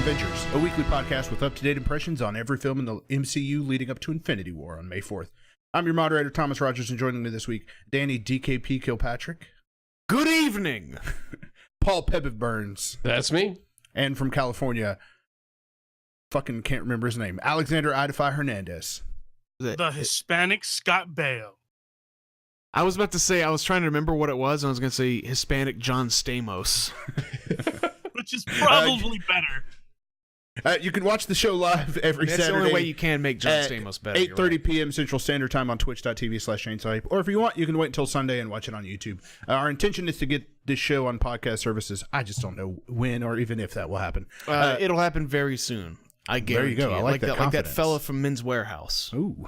Avengers, a weekly podcast with up-to-date impressions on every film in the MCU leading up to Infinity War on May 4th. I'm your moderator, Thomas Rogers, and joining me this week, Danny DKP Kilpatrick. Good evening! Paul Pebbit Burns. That's me. And from California, fucking can't remember his name, Alexander Idafy Hernandez. The Hispanic Scott Baio. I was about to say, I was trying to remember what it was, and I was going to say Hispanic John Stamos. Which is probably better. You can watch the show live every Saturday. That's the only way you can make John Stamos better. 8:30 p.m. Central Standard Time on twitch.tv/Chainsaw Ape. Or if you want, you can wait until Sunday and watch it on YouTube. Our intention is to get this show on podcast services. I just don't know when or even if that will happen. It'll happen very soon. I guarantee. There you go. I like that like that fella from Men's Warehouse. Ooh.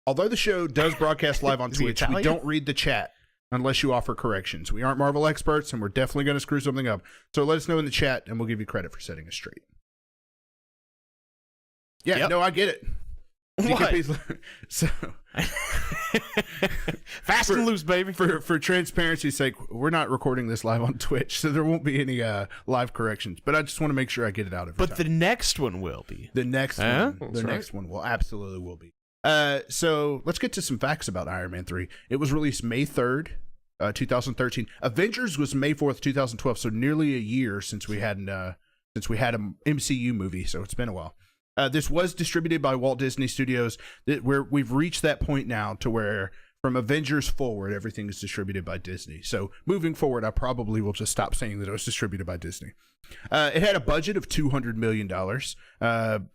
Although the show does broadcast live on Twitch, we don't read the chat unless you offer corrections. We aren't Marvel experts, and we're definitely going to screw something up. So let us know in the chat, and we'll give you credit for setting us straight. Yeah, Yep. No, I get it. What? So, Fast and loose, baby. For transparency's sake, we're not recording this live on Twitch, so there won't be any live corrections. But I just want to make sure I get it out every time. But the next one will be. The next one will absolutely will be. So let's get to some facts about Iron Man 3. It was released May 3rd, 2013. Avengers was May 4th, 2012. So nearly a year since we had an MCU movie. So it's been a while. This was distributed by Walt Disney Studios. Where we've reached that point now to where from Avengers forward, everything is distributed by Disney. So moving forward, I probably will just stop saying that it was distributed by Disney. It had a budget of $200 million.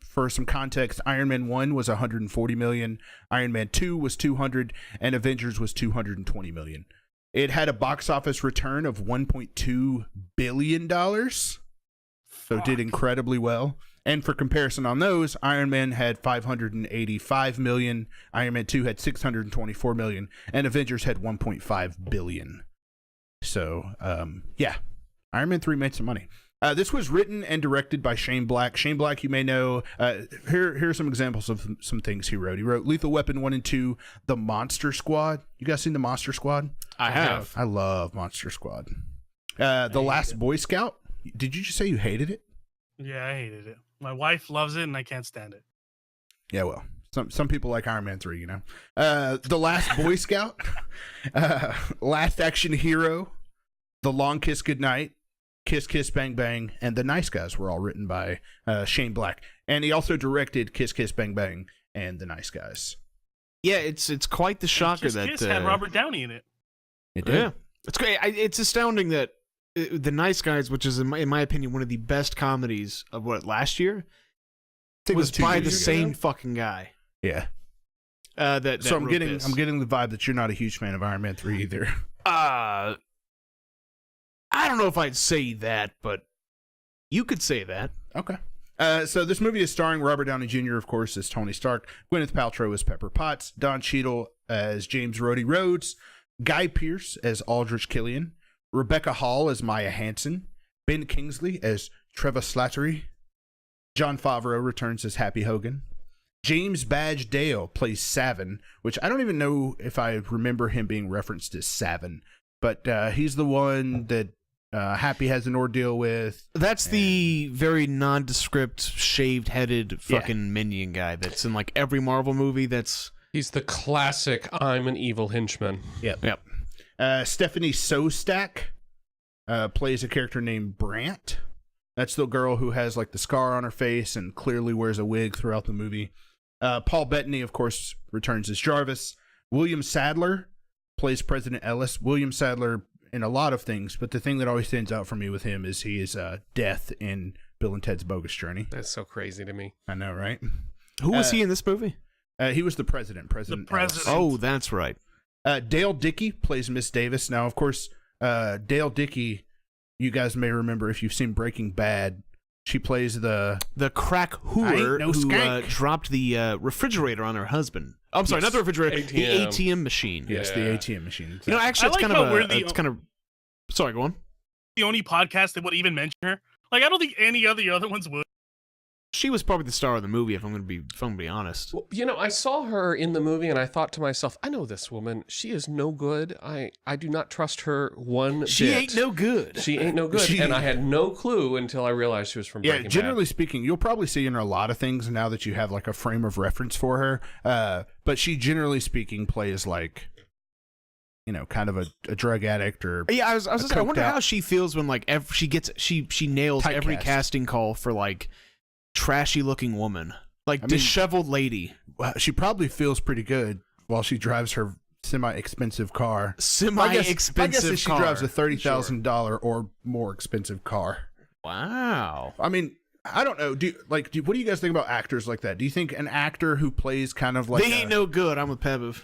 For some context, Iron Man 1 was $140 million, Iron Man 2 was $200, and Avengers was $220 million. It had a box office return of $1.2 billion, so it did incredibly well. And for comparison on those, Iron Man had $585 million, Iron Man 2 had $624 million, and Avengers had $1.5 billion. So, yeah, Iron Man 3 made some money. This was written and directed by Shane Black. Shane Black, you may know, here are some examples of some things he wrote. He wrote Lethal Weapon 1 and 2, The Monster Squad. You guys seen The Monster Squad? I have. I love Monster Squad. The Last Boy Scout. Did you just say you hated it? Yeah, I hated it. My wife loves it, and I can't stand it. Yeah, well, some people like Iron Man 3, you know. The Last Boy Scout, Last Action Hero, The Long Kiss Goodnight, Kiss Kiss Bang Bang, and The Nice Guys were all written by Shane Black. And he also directed Kiss Kiss Bang Bang and The Nice Guys. Yeah, it's quite the shocker that Kiss had Robert Downey in it. It did. Yeah, it's great. It's astounding that The Nice Guys, which is in my opinion one of the best comedies of last year, was by the same fucking guy. Yeah. That I'm getting the vibe that you're not a huge fan of Iron Man 3 either. I don't know if I'd say that, but you could say that. Okay. So this movie is starring Robert Downey Jr., of course, as Tony Stark, Gwyneth Paltrow as Pepper Potts, Don Cheadle as James Rhodey Rhodes, Guy Pearce as Aldrich Killian, Rebecca Hall as Maya Hansen, Ben Kingsley as Trevor Slattery, Jon Favreau returns as Happy Hogan, James Badge Dale plays Savin, which I don't even know if I remember him being referenced as Savin, but he's the one that Happy has an ordeal with. That's the very nondescript, shaved-headed fucking minion guy that's in like every Marvel movie. He's the classic I'm an evil henchman. Yep. Stephanie Sostak plays a character named Brant. That's the girl who has like the scar on her face and clearly wears a wig throughout the movie. Paul Bettany, of course, returns as Jarvis. William Sadler plays President Ellis. William Sadler in a lot of things, but the thing that always stands out for me with him is he is Death in Bill and Ted's Bogus Journey. That's so crazy to me. I know, right? Who was he in this movie? He was the president. President Ellis. Oh, that's right. Dale Dickey plays Miss Davis. Now, of course, Dale Dickey, you guys may remember if you've seen Breaking Bad. She plays the crack whore who dropped the refrigerator on her husband. I'm sorry, not the refrigerator, ATM. the ATM machine. Yes, the ATM machine. Exactly. You know, actually, it's kind of. Sorry, go on. The only podcast that would even mention her. Like, I don't think any of the other ones would. She was probably the star of the movie, if I'm going to be honest. Well, you know, I saw her in the movie and I thought to myself, I know this woman. She is no good. I do not trust her one bit. She ain't no good. She ain't no good. And I had no clue until I realized she was from Breaking Bad. Generally speaking, you'll probably see in her a lot of things now that you have like a frame of reference for her. But she, generally speaking, plays like, you know, kind of a drug addict or I was gonna say, I wonder how she feels when like she nails Typecast. every casting call for like trashy looking woman, like disheveled lady. Well, she probably feels pretty good while she drives her semi-expensive car. My guess is she drives a $30,000 or more expensive car. Wow. I mean, I don't know. What do you guys think about actors like that? Do you think an actor who plays kind of like they ain't no good? I'm with Peviv.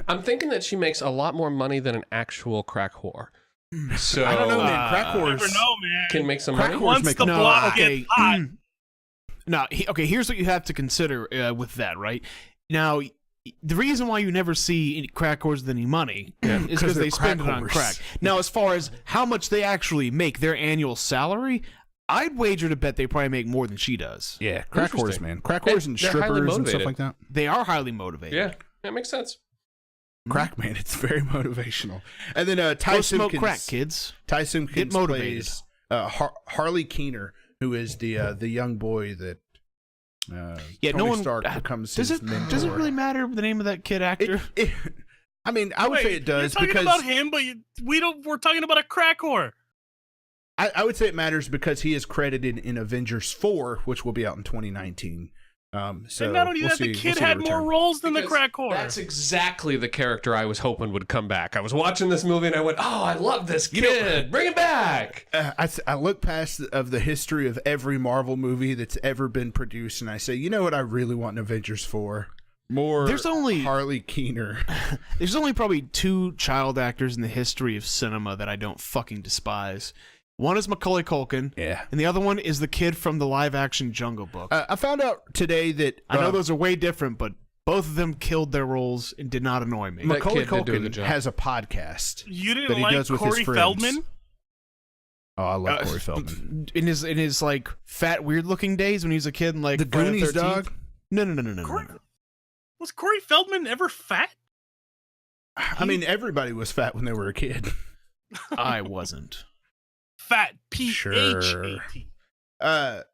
I'm thinking that she makes a lot more money than an actual crack whore. So I don't know, man. Crack whores Never know, man. can make some Crack money. whores Once make the a block lot. gets hot, No, here's what you have to consider with that, right? Now, the reason why you never see any crack whores with any money is because they're they spend it crack on whores. crack. Now, as far as how much they actually make, their annual salary, I'd wager to bet they probably make more than she does. Yeah, crack whores, Interesting. man. Crack whores and They're highly strippers and stuff motivated. like that. They are highly motivated. Yeah, that makes sense. Crack, man. It's very motivational. And then Ty Go smoke Simpkins. crack, kids. Ty Simpkins Get motivated. plays Harley Keener, who is the young boy that Tony Stark becomes his mentor. Does it really matter the name of that kid actor? I mean, I would say it does You're talking because about him, but we're talking about a crack whore. I would say it matters because he is credited in Avengers 4, which will be out in 2019. So And not only we'll that, see, the kid we'll had see more return. roles than the Because crack whore. That's exactly the character I was hoping would come back. I was watching this movie and I went, "Oh, I love this kid. Bring it back." I look past of the history of every Marvel movie that's ever been produced, and I say, you know what I really want in Avengers 4? More There's only- Harley Keener. There's only probably 2 child actors in the history of cinema that I don't fucking despise. One is Macaulay Culkin, Yeah. and the other one is the kid from the live-action Jungle Book. I found out today that I know those are way different, but both of them killed their roles and did not annoy me. That Macaulay kid did do a good Culkin job. has a podcast You that didn't he like does with his Corey friends. Feldman? Oh, I love Corey Feldman. In his like fat weird looking days when he was a kid and like The Friday Goonies, 13th? dog. No. Corey- Was Corey Feldman ever fat? I mean, everybody was fat when they were a kid. I wasn't. Fat Sure. PHAT.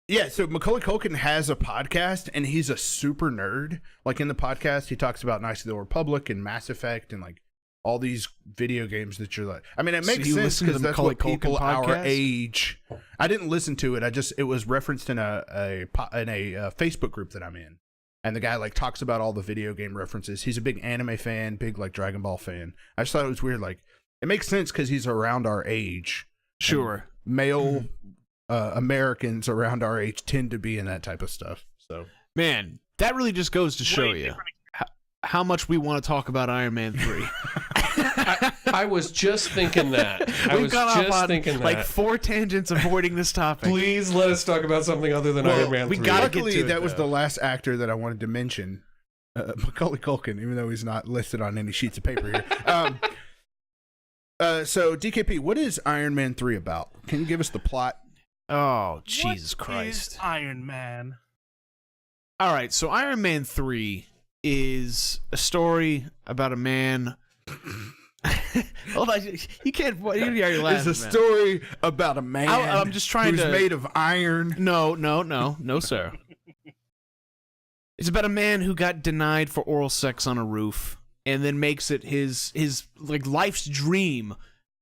Yeah, so Macaulay Culkin has a podcast, and he's a super nerd. Like, in the podcast, he talks about Knights of the Old Republic and Mass Effect and, like, all these video games that you're like... I mean, it So makes you sense listen to because the that's Macaulay what people Culkin our podcast? age... I didn't listen to it. It was referenced in a Facebook group that I'm in. And the guy, like, talks about all the video game references. He's a big anime fan, big, like, Dragon Ball fan. I just thought it was weird. Like, it makes sense because he's around our age. Sure. Male Americans around our age tend to be in that type of stuff. So Man, that really just goes to show Way you different. how much we want to talk about Iron Man 3. I was just thinking that. I We've was gone off just on thinking that. like 4 tangents avoiding this topic. Please let us talk about something other than Iron Man 3. we gotta get luckily, to it, that was though. the last actor that I wanted to mention, Macaulay Culkin, even though he's not listed on any sheets of paper here. So DKP, what is Iron Man 3 about? Can you give us the plot? Oh, Jesus What Christ. is Iron Man? All right, so Iron Man 3 is a story about a man. Hold on, you can't. You're It's laughing, a story about a man I'm just trying who's to- made of iron. No, sir. It's about a man who got denied for oral sex on a roof, and then makes it his like life's dream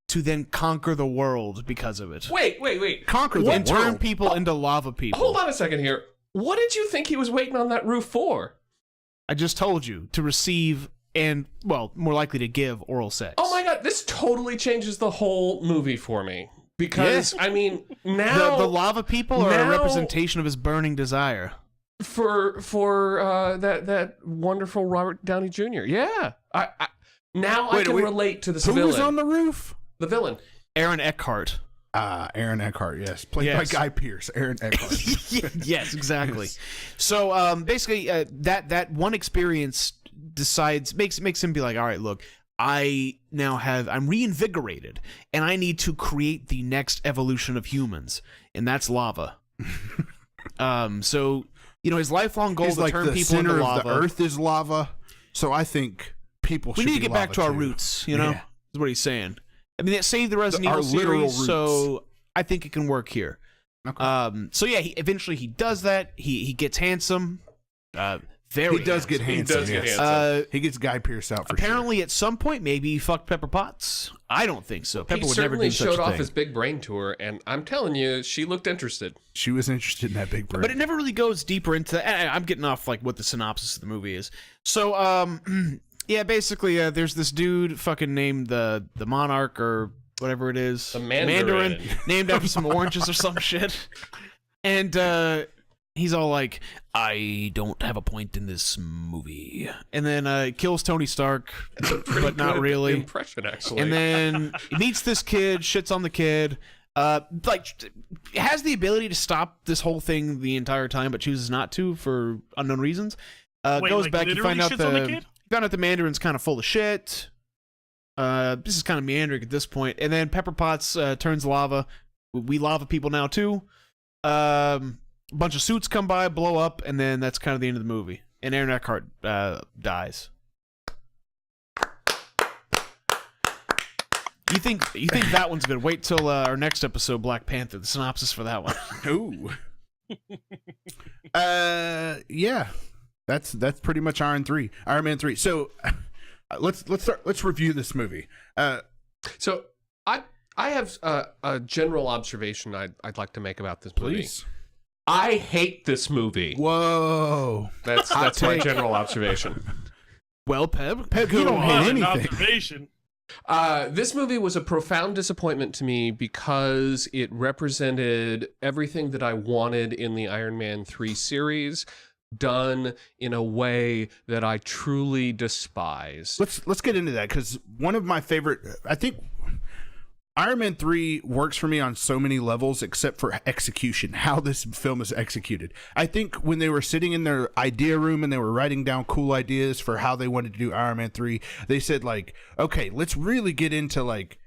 to then conquer the world because of it. Wait. Conquer the And turn world. people into lava people. Hold on a second here. What did you think he was waiting on that roof for? I just told you to receive and, well, more likely to give oral sex. Oh my god, this totally changes the whole movie for me. Because, I mean, now... The lava people are a now- representation of his burning desire. For that wonderful Robert Downey Jr. Yeah. I can relate to this Who villain. was on the roof? The villain. Aaron Eckhart. Aaron Eckhart, yes. Played Yes. by Guy Pearce. Aaron Eckhart. Yes, exactly. So basically, that one experience makes him be like, all right, look, I'm reinvigorated, and I need to create the next evolution of humans, and that's lava. So his lifelong goal He's to like turn the people center into of lava. the earth is lava. So I think people We should need to be get back to lava our too. roots. Yeah. Is what he's saying. I mean, that saved the Resident Our Evil literal series, roots. so I think it can work here. Okay. So yeah, eventually he does that. He gets handsome. Very. He does get handsome. Yes. He gets Guy Pearce out for apparently, at some point, maybe he fucked Pepper Potts. I don't think so. Pepper He would never certainly do such showed a off thing. his big brain tour, and I'm telling you, she looked interested. She was interested in that big brain. But it never really goes deeper into. I'm getting off like what the synopsis of the movie is. So, yeah, basically, there's this dude fucking named the Monarch or whatever it is, The Mandarin. named after some oranges or some shit, and he's all like, "I don't have a point in this movie," and then kills Tony Stark, but not Good really. impression, actually. And then he meets this kid, shits on the kid, has the ability to stop this whole thing the entire time, but chooses not to for unknown reasons. Goes back, you find out the Mandarin's kind of full of shit. This is kind of meandering at this point, and then Pepper Potts turns lava. We lava people now too. A bunch of suits come by, blow up, and then that's kind of the end of the movie. And Aaron Eckhart dies. You think that one's good? Wait till our next episode, Black Panther. The synopsis for that one. Ooh. Yeah. That's pretty much Iron Man 3. So let's review this movie. So I have a general observation I'd like to make about this movie. Please. I hate this movie. Whoa. That's my general observation. Well, Peb, you don't hate anything. Observation. This movie was a profound disappointment to me because it represented everything that I wanted in the Iron Man 3 series, done in a way that I truly despise. Let's get into that, because one of my favorite, I think Iron Man 3 works for me on so many levels except for execution, how this film is executed. I think when they were sitting in their idea room and they were writing down cool ideas for how they wanted to do Iron Man 3, they said, like, okay, let's really get into like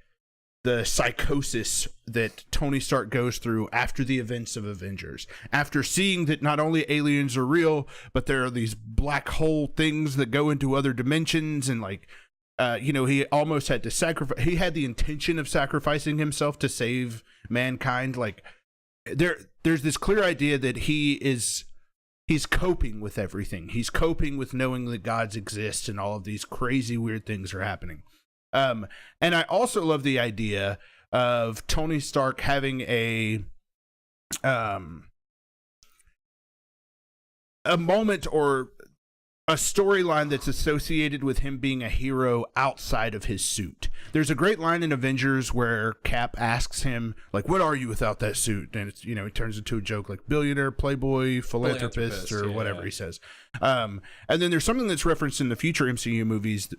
the psychosis that Tony Stark goes through after the events of Avengers, after seeing that not only aliens are real, but there are these black hole things that go into other dimensions, and like, he almost had to sacrifice. He had the intention of sacrificing himself to save mankind. Like, there's this clear idea that he's coping with everything. He's coping with knowing that gods exist and all of these crazy weird things are happening. And I also love the idea of Tony Stark having a moment or a storyline that's associated with him being a hero outside of his suit. There's a great line in Avengers where Cap asks him, like, what are you without that suit? And it's, it turns into a joke, like billionaire, playboy, philanthropist, or whatever he says. And then there's something that's referenced in the future MCU movies,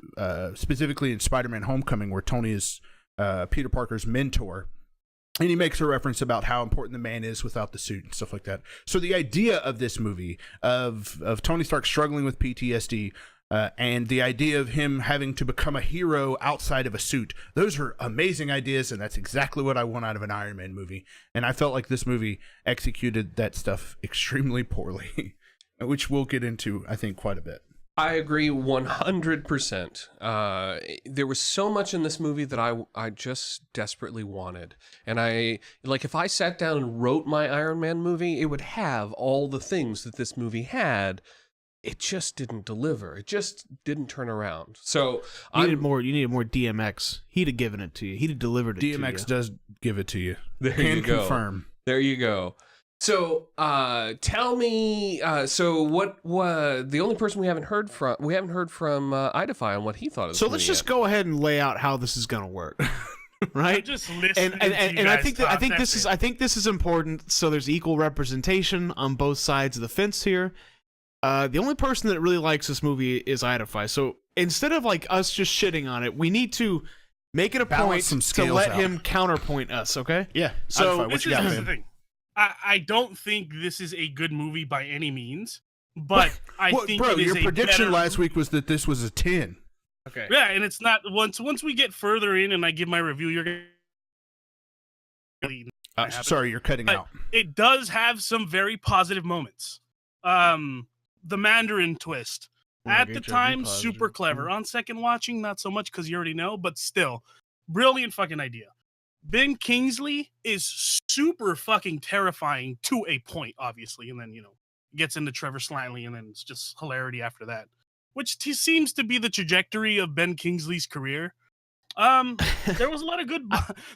specifically in Spider-Man Homecoming, where Tony is Peter Parker's mentor. And he makes a reference about how important the man is without the suit and stuff like that. So the idea of this movie, of Tony Stark struggling with PTSD, and the idea of him having to become a hero outside of a suit, those are amazing ideas, and that's exactly what I want out of an Iron Man movie. And I felt like this movie executed that stuff extremely poorly, which we'll get into, I think, quite a bit. I agree 100%. There was so much in this movie that I just desperately wanted. And if I sat down and wrote my Iron Man movie, it would have all the things that this movie had. It just didn't deliver. It just didn't turn around. So you needed more DMX. He'd have given it to you. He'd have delivered it to you. DMX does give it to you. There you go. Confirm. There you go. So, tell me. So, what? The only person we haven't heard from Idify on what he thought of. So let's just go ahead and lay out how this is gonna work, right? Just listen. And I think this is important. So there's equal representation on both sides of the fence here. The only person that really likes this movie is Idify. So instead of like us just shitting on it, we need to make it a point to let him counterpoint us. Okay? Yeah. So Idify, what you got, this is man? the thing. I don't think this is a good movie by any means, but I think it is your prediction better... last week was that this was a 10. Okay. Yeah, and it's not. Once we get further in and I give my review, you're gonna. Sorry, you're cutting out. It does have some very positive moments. The Mandarin twist. At the time, super clever. On second watching, not so much because you already know, but still, brilliant fucking idea. Ben Kingsley is super fucking terrifying to a point, obviously, and then, gets into Trevor Slattery, and then it's just hilarity after that, which seems to be the trajectory of Ben Kingsley's career. There was a lot of good.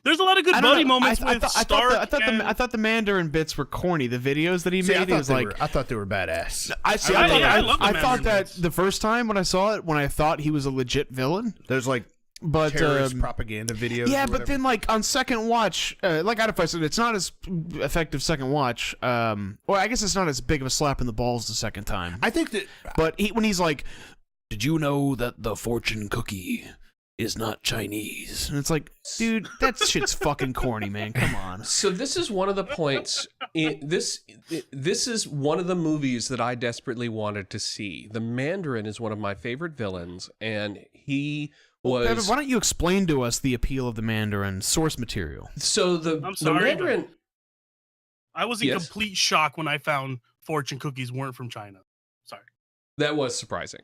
There's a lot of good buddy moments with Stark. I thought the Mandarin bits were corny. The videos that he made, I thought they were badass. I thought that the first time when I saw it, when I thought he was a legit villain. There's like terrorist propaganda videos. Yeah, but then like on second watch, like I said, it's not as effective second watch. Or I guess it's not as big of a slap in the balls the second time. I think that, but when he's like, "Did you know that the fortune cookie is not Chinese?" And it's like, dude, that shit's fucking corny, man. Come on. So this is one of the points. This is one of the movies that I desperately wanted to see. The Mandarin is one of my favorite villains, and he was. Bevan, why don't you explain to us the appeal of the Mandarin source material? So the Mandarin. I was in complete shock when I found fortune cookies weren't from China. Sorry. That was surprising.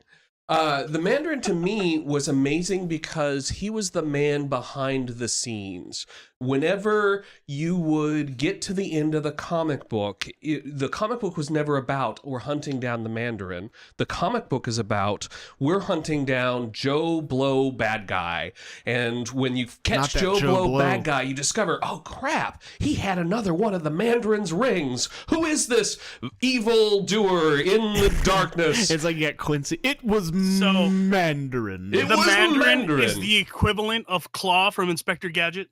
The Mandarin to me was amazing because he was the man behind the scenes. Whenever you would get to the end of the comic book, the comic book was never about we're hunting down the Mandarin. The comic book is about we're hunting down Joe Blow bad guy. And when you catch Joe Blow bad guy, you discover, oh crap, he had another one of the Mandarin's rings. Who is this evil doer in the darkness? It's like you got Quincy. It was Mandarin. The Mandarin is the equivalent of Claw from Inspector Gadget.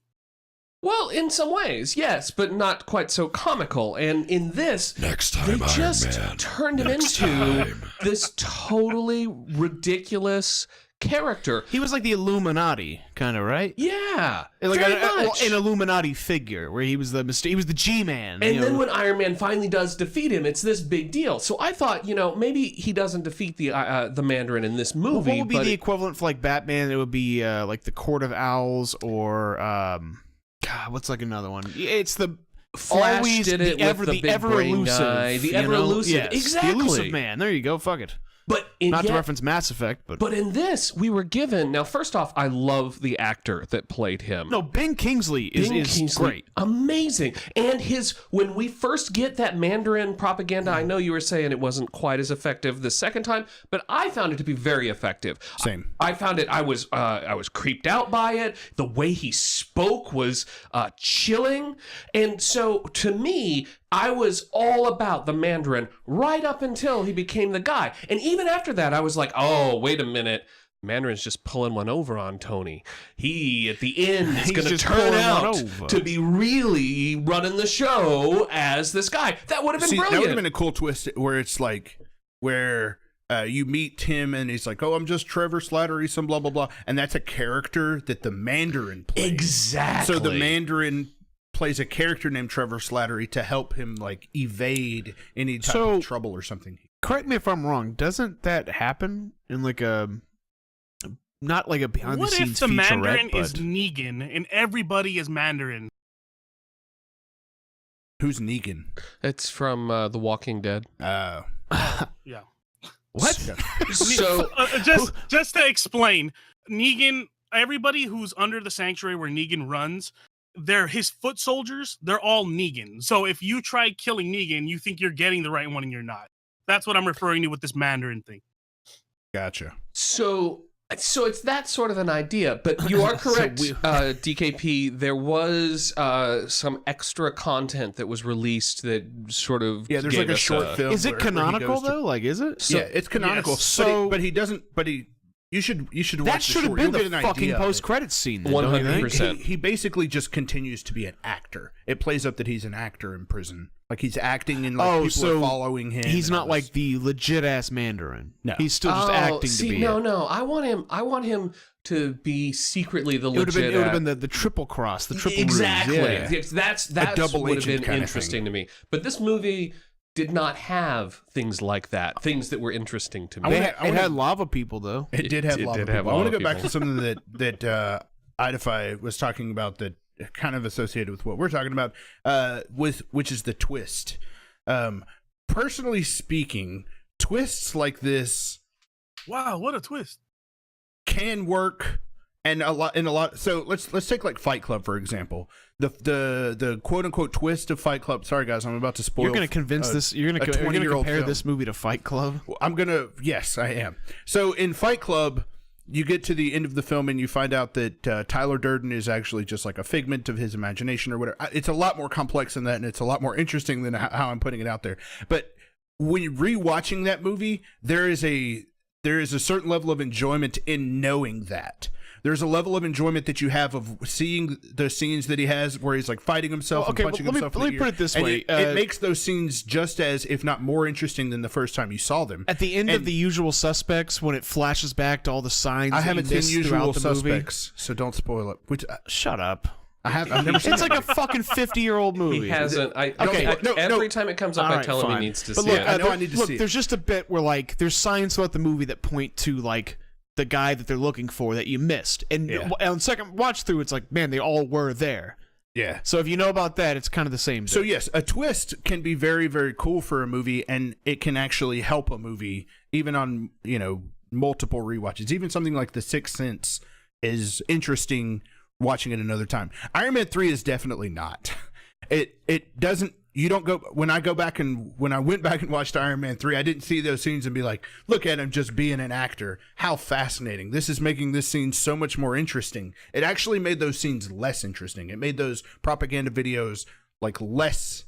Well, in some ways, yes, but not quite so comical. And in this, they just turned him into this totally ridiculous character. He was like the Illuminati, kind of, right? Yeah, like very much. An Illuminati figure, where he was the G-Man. And then when Iron Man finally does defeat him, it's this big deal. So I thought, maybe he doesn't defeat the Mandarin in this movie. What would be the equivalent for like Batman? It would be like the Court of Owls, or God, what's like another one? It's the Flash always did it with the big brain guy. The ever elusive, yes, exactly. The elusive man. There you go. Fuck it. But not to reference Mass Effect, but in this, we were given. Now, first off, I love the actor that played him. No, Ben Kingsley is great, amazing. And when we first get that Mandarin propaganda, I know you were saying it wasn't quite as effective the second time, but I found it to be very effective. Same. I found it. I was creeped out by it. The way he spoke was chilling, and so to me, I was all about the Mandarin right up until he became the guy. And even after that, I was like, oh, wait a minute. Mandarin's just pulling one over on Tony. He, at the end, is going to turn out to be really running the show as this guy. That would have been brilliant. That would have been a cool twist where it's like, where you meet Tim and he's like, oh, I'm just Trevor Slattery, some blah, blah, blah. And that's a character that the Mandarin plays. Exactly. So the Mandarin plays a character named Trevor Slattery to help him like evade any type of trouble or something. Correct me if I'm wrong. Doesn't that happen in like a not like a behind the scenes featurette? What if the Mandarin is Negan and everybody is Mandarin? Who's Negan? It's from The Walking Dead. Yeah. What? So just to explain, Negan. Everybody who's under the sanctuary where Negan runs, they're his foot soldiers. They're all Negan. So if you try killing Negan, you think you're getting the right one and you're not. That's what I'm referring to with this Mandarin thing. Gotcha. So it's that sort of an idea, but you are correct, DKP. There was some extra content that was released that sort of there's like a short film. Is it canonical though? Like, is it? So, yeah, it's canonical. Yes. But he doesn't. But he. You should watch that should have been the fucking post-credits scene. 100%. He basically just continues to be an actor. It plays up that he's an actor in prison. Like he's acting and like people are following him. He's not like the legit ass Mandarin. No, he's still just acting to be. No. I want him to be secretly the legit. It would have been the triple cross, the triple exactly. Ruse. Yeah. That's double would have been interesting to me. But this movie did not have things like that, things that were interesting to me. It had lava people, though. It did have lava people. I want to go back to something that Idify was talking about, that kind of associated with what we're talking about, which is the twist. Personally speaking, twists like this, wow, what a twist, can work. And a lot. So let's take like Fight Club for example. The quote unquote twist of Fight Club. Sorry guys, I'm about to spoil. You're going to convince this. You're going to compare film. this movie to Fight Club. Yes, I am. So in Fight Club, you get to the end of the film and you find out that Tyler Durden is actually just like a figment of his imagination or whatever. It's a lot more complex than that, and it's a lot more interesting than how I'm putting it out there. But when you're rewatching that movie, there is a certain level of enjoyment in knowing that. There's a level of enjoyment that you have of seeing the scenes that he has where he's like fighting himself and punching himself. Let me put it this way. It makes those scenes just as, if not more interesting than the first time you saw them. At the end of The Usual Suspects, when it flashes back to all the signs I haven't seen Usual Suspects, so don't spoil it. Shut up. I've never seen it. It's like a fucking 50-year-old movie. He hasn't. Every time it comes up, I tell him he needs to see it. I need to see it. There's just a bit where like there's signs throughout the movie that point to like the guy that they're looking for that you missed. And on second watch through, it's like, man, they all were there. Yeah. So if you know about that, it's kind of the same. So yes, a twist can be very, very cool for a movie, and it can actually help a movie even on, multiple rewatches. Even something like The Sixth Sense is interesting watching it another time. Iron Man 3 is definitely not. It doesn't. You don't go. When I went back and watched Iron Man 3, I didn't see those scenes and be like, look at him just being an actor. How fascinating. This is making this scene so much more interesting. It actually made those scenes less interesting. It made those propaganda videos like less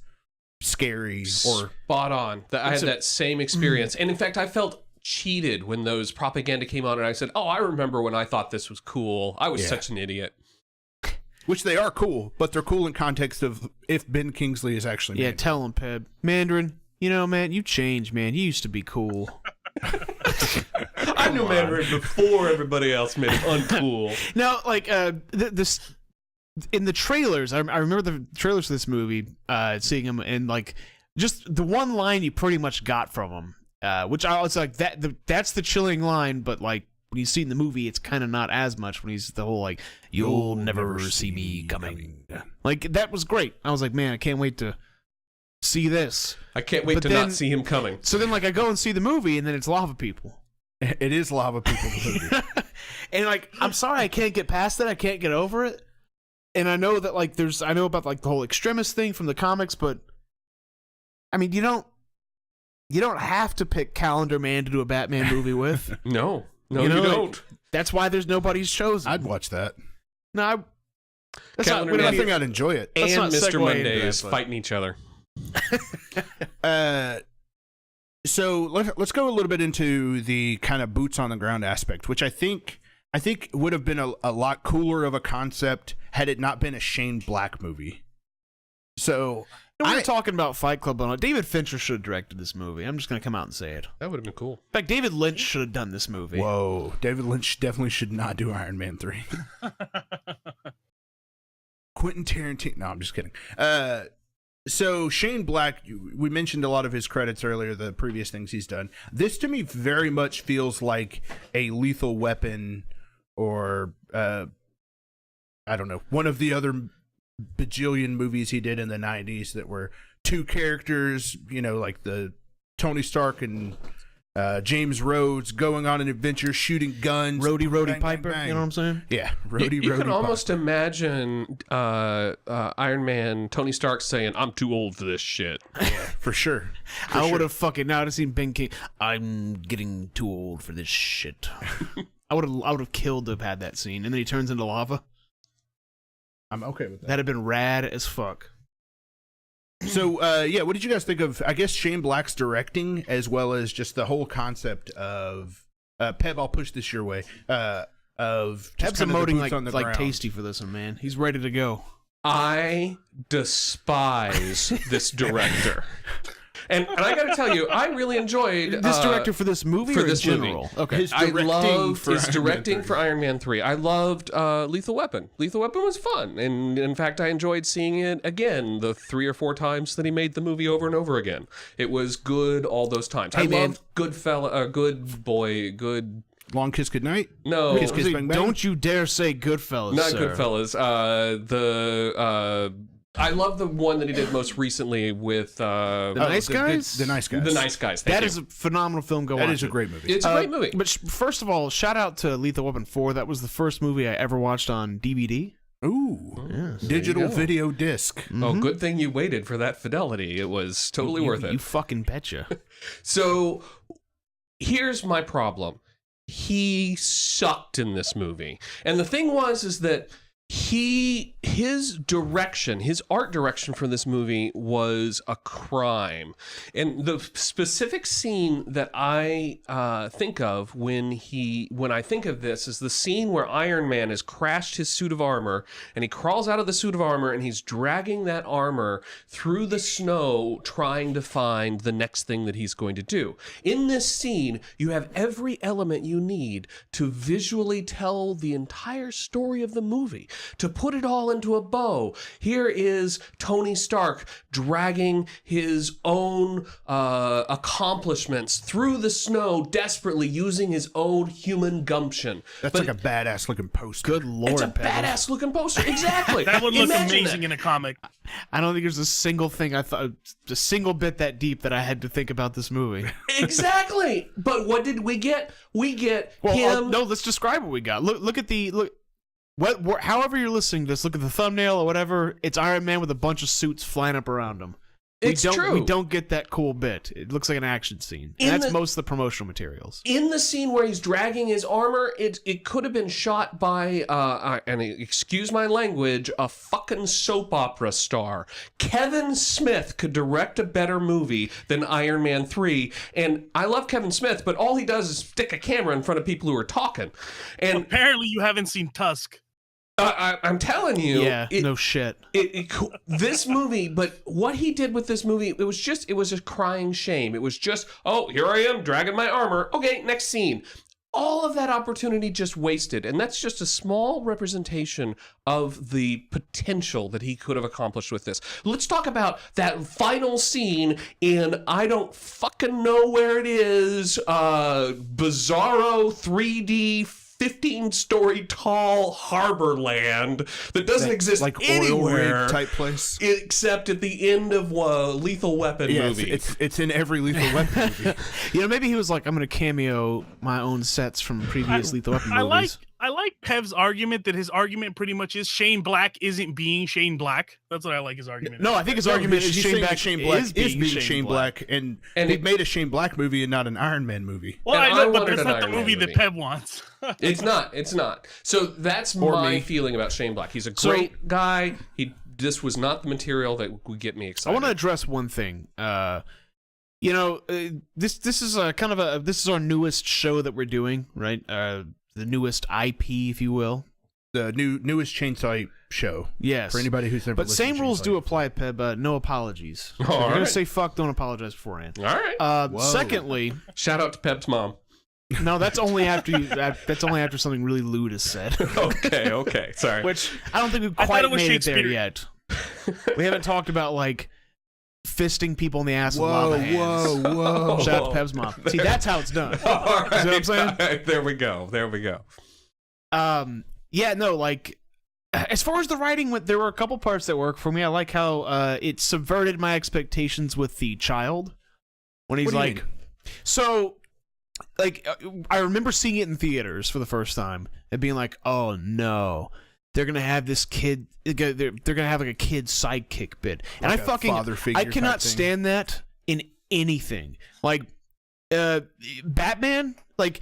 scary or spot on. I had that same experience. And in fact, I felt cheated when those propaganda came on and I said, oh, I remember when I thought this was cool. I was such an idiot. Which they are cool, but they're cool in context of if Ben Kingsley is actually Mandarin. Tell him, Peb. Mandarin, man, you changed, man. You used to be cool. I knew Mandarin before everybody else made him uncool. Now, like, this in the trailers, I remember the trailers for this movie, seeing him, and like, just the one line you pretty much got from him, which I was like, that's the chilling line, but like, when you see it in the movie, it's kind of not as much when he's the whole like, you'll never see me coming. Like, that was great. I was like, man, I can't wait to see this. I can't wait to not see him coming. So then, like, I go and see the movie, and then it's Lava People. It is Lava People, the movie. And like, I'm sorry, I can't get past that. I can't get over it. And I know that like I know about like the whole extremist thing from the comics, but I mean, you don't have to pick Calendar Man to do a Batman movie with. No, you don't. Like, that's why there's Nobody's Chosen. I'd watch that. No, I think I'd enjoy it. And Mr. Monday is fighting each other. So let's go a little bit into the kind of boots on the ground aspect, which I think would have been a lot cooler of a concept had it not been a Shane Black movie. So we were talking about Fight Club. David Fincher should have directed this movie. I'm just going to come out and say it. That would have been cool. In fact, David Lynch should have done this movie. Whoa. David Lynch definitely should not do Iron Man 3. Quentin Tarantino. No, I'm just kidding. So Shane Black, we mentioned a lot of his credits earlier, the previous things he's done. This to me very much feels like a Lethal Weapon or, I don't know, one of the other bajillion movies he did in the 90s that were two characters, like the Tony Stark and James Rhodes going on an adventure, shooting guns. Roddy bang, Piper, bang, bang. you know what I'm saying? Yeah, Roddy You can Piper. almost imagine Iron Man, Tony Stark saying, I'm too old for this shit. Yeah, for sure. I would have fucking, now I'd have seen Ben King, I'm getting too old for this shit. I would have killed to have had that scene. And then he turns into lava. I'm okay with that. That'd have been rad as fuck. So, what did you guys think of, I guess, Shane Black's directing, as well as just the whole concept of, Peb, I'll push this your way, of just Peb's kind of the emoting boots on the like ground. Tasty for this one, man. He's ready to go. I despise this director. And I got to tell you, I really enjoyed this director for this movie for or this in general? movie. Okay. I loved his directing for Iron Man 3. I loved Lethal Weapon. Lethal Weapon was fun, and in fact, I enjoyed seeing it again the 3 or 4 times that he made the movie over and over again. It was good all those times. Hey, I man. loved Good Long Kiss Goodnight? No. Kiss Kiss Bang Bang? Don't you dare say Goodfellas. Not sir. Goodfellas. I love the one that he did most recently with The Nice Guys? The Nice Guys. The Nice Guys. That is a phenomenal film. Go That watch is a it. great movie. It's a great movie. But first of all, shout out to Lethal Weapon 4. That was the first movie I ever watched on DVD. Ooh. Yes. Digital video disc. Oh, good thing you waited for that fidelity. It was totally worth it. You fucking betcha. So here's my problem. He sucked in this movie. And the thing is that his art direction for this movie was a crime. And the specific scene that I think of when I think of this is the scene where Iron Man has crashed his suit of armor and he crawls out of the suit of armor and he's dragging that armor through the snow trying to find the next thing that he's going to do. In this scene, you have every element you need to visually tell the entire story of the movie. To put it all into a bow, here is Tony Stark dragging his own accomplishments through the snow desperately using his own human gumption. That's like a badass looking poster. Good lord, It's a Pebble. badass looking poster. Exactly. That would look Imagine amazing that. in a comic. I don't think there's a single thing a single bit that deep that I had to think about this movie. Exactly. But what did we get? We get him. No, let's describe what we got. Look at the look. However you're listening to this, look at the thumbnail or whatever. It's Iron Man with a bunch of suits flying up around him. It's true. We don't get that cool bit. It looks like an action scene. And that's most of the promotional materials. In the scene where he's dragging his armor, it could have been shot by, and excuse my language, a fucking soap opera star. Kevin Smith could direct a better movie than Iron Man 3. And I love Kevin Smith, but all he does is stick a camera in front of people who are talking. And Apparently, you haven't seen Tusk. I'm telling you, Yeah, no shit. this movie, but what he did with this movie, it was a crying shame. It was just, oh, here I am dragging my armor. Okay, next scene. All of that opportunity just wasted. And that's just a small representation of the potential that he could have accomplished with this. Let's talk about that final scene in, I don't fucking know where it is, Bizarro 3D 15-story tall harbor land that doesn't exist like anywhere oil rig type place, except at the end of Lethal Weapon movie. It's in every Lethal Weapon movie. Maybe he was like, I'm going to cameo my own sets from previous Lethal Weapon movies. I like Pev's argument that his argument pretty much is Shane Black isn't being Shane Black. That's what I like his argument. No, I think his argument is He's Shane saying Black, that Shane Black is being Shane Shane Black, and he made a Shane Black movie and not an Iron Man movie. Well, And I know, I but wanted that's an not the Iron Man movie that movie. Pev wants. It's not. So that's my feeling about Shane Black. He's a great guy. This was not the material that would get me I excited. want to address one thing. This is this is our newest show that we're doing, right? The newest IP, if you will. The newest Chainsaw Ape show. Yes. For anybody who's never But listened same to rules Chainsaw do Ape. apply, Peb. No apologies. So if All you're gonna right. say fuck, don't apologize beforehand. All right. Whoa. Secondly, Shout out to Pep's mom. no, that's only after that's only after something really lewd is said. Okay. Sorry. Which I don't think we've I thought quite it was made it there Shakespeare. yet. We haven't talked about like fisting people in the ass with Whoa, lava hands. whoa. Shout out to Peb's mom. See, that's how it's done. All right. See what I'm saying? All right, there we go. As far as the writing went, there were a couple parts that worked for me. I like how it subverted my expectations with the child when he's What do you like, mean? so, like, I remember seeing it in theaters for the first time and being like, oh no, they're gonna have this kid, they're gonna have like a kid sidekick bit, and Like I a fucking, father figure I type cannot thing. stand that in anything. Like, Batman, like.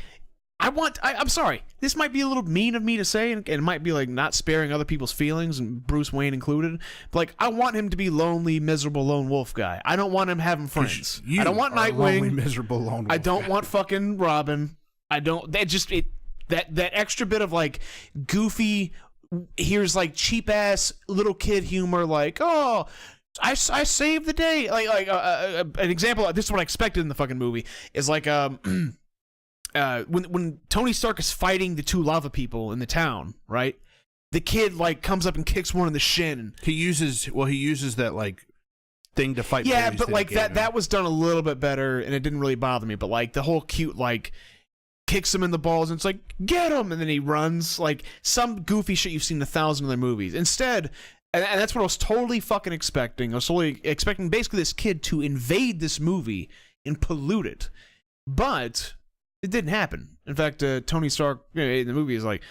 I'm sorry, this might be a little mean of me to say, and it might be like not sparing other people's feelings, and Bruce Wayne included. But like, I want him to be lonely, miserable lone wolf guy. I don't want him having friends. I don't want are a lonely, Nightwing. miserable lone wolf. I don't want fucking Robin. I don't. That extra bit of like goofy. Here's like cheap ass little kid humor. Like, oh, I saved the day. An example. This is what I expected in the fucking movie. Is like when Tony Stark is fighting the two lava people in the town, right? The kid like comes up and kicks one in the shin. He uses that like thing to fight. Yeah, bullies but that like he gave him. that was done a little bit better, and it didn't really bother me. But like the whole cute like kicks him in the balls, and it's like, get him, and then he runs, like some goofy shit you've seen in 1,000 other movies. Instead, and that's what I was totally fucking expecting. I was totally expecting basically this kid to invade this movie and pollute it. But it didn't happen. In fact, Tony Stark in the movie is like,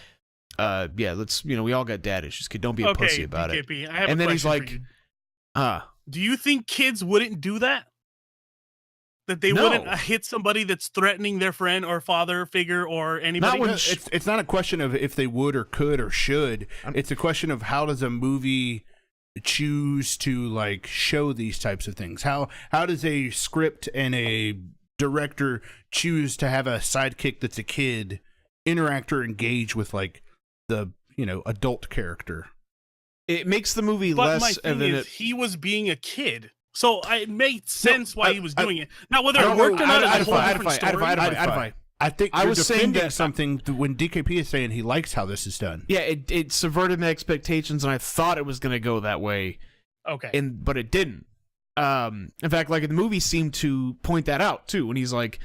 yeah, let's, we all got dad issues, kid. Don't be a pussy about DKP, it. I have and a then he's question like, do you think kids wouldn't do that? That they No. wouldn't hit somebody that's threatening their friend or father figure or anybody? It's not a question of if they would or could or should. It's a question of how does a movie choose to like show these types of things? How does a script and a director choose to have a sidekick that's a kid interact or engage with like the adult character? it makes the movie But my less thing evident. is, he was being a kid. So it made sense why he was doing it. Now, whether I it don't worked know. or not is I'd a whole different story. I think I you're was saying defending that- something when DKP is saying he likes how this is done. Yeah, it subverted my expectations, and I thought it was going to go that way, Okay. but it didn't. In fact, like the movie seemed to point that out too, when he's like,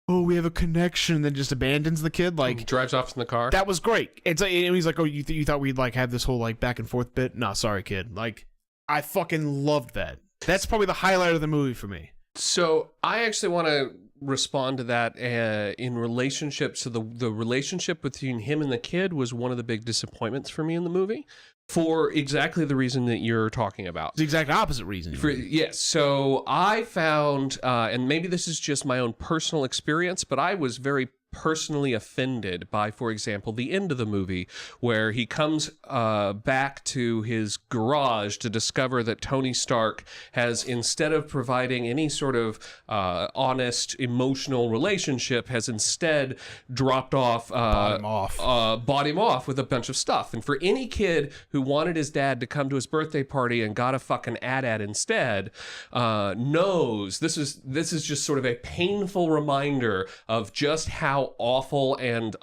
"Oh, we have a connection," and then just abandons the kid. Like Drives off in the car. that was great. It's like, and he's like, "Oh, you thought we'd like have this whole like back and forth bit? No, sorry, kid." Like I fucking loved that. That's probably the highlight of the movie for me. So I actually want to respond to that in relationship to the relationship between him and the kid was one of the big disappointments for me in the movie, for exactly the reason that you're talking about. It's the exact opposite reason. Yes. So I found, and maybe this is just my own personal experience, but I was very personally offended by, for example, the end of the movie where he comes back to his garage to discover that Tony Stark has, instead of providing any sort of honest emotional relationship, has instead dropped off, bought him off with a bunch of stuff. And for any kid who wanted his dad to come to his birthday party and got a fucking AT-AT instead, knows this is just sort of a painful reminder of just how awful and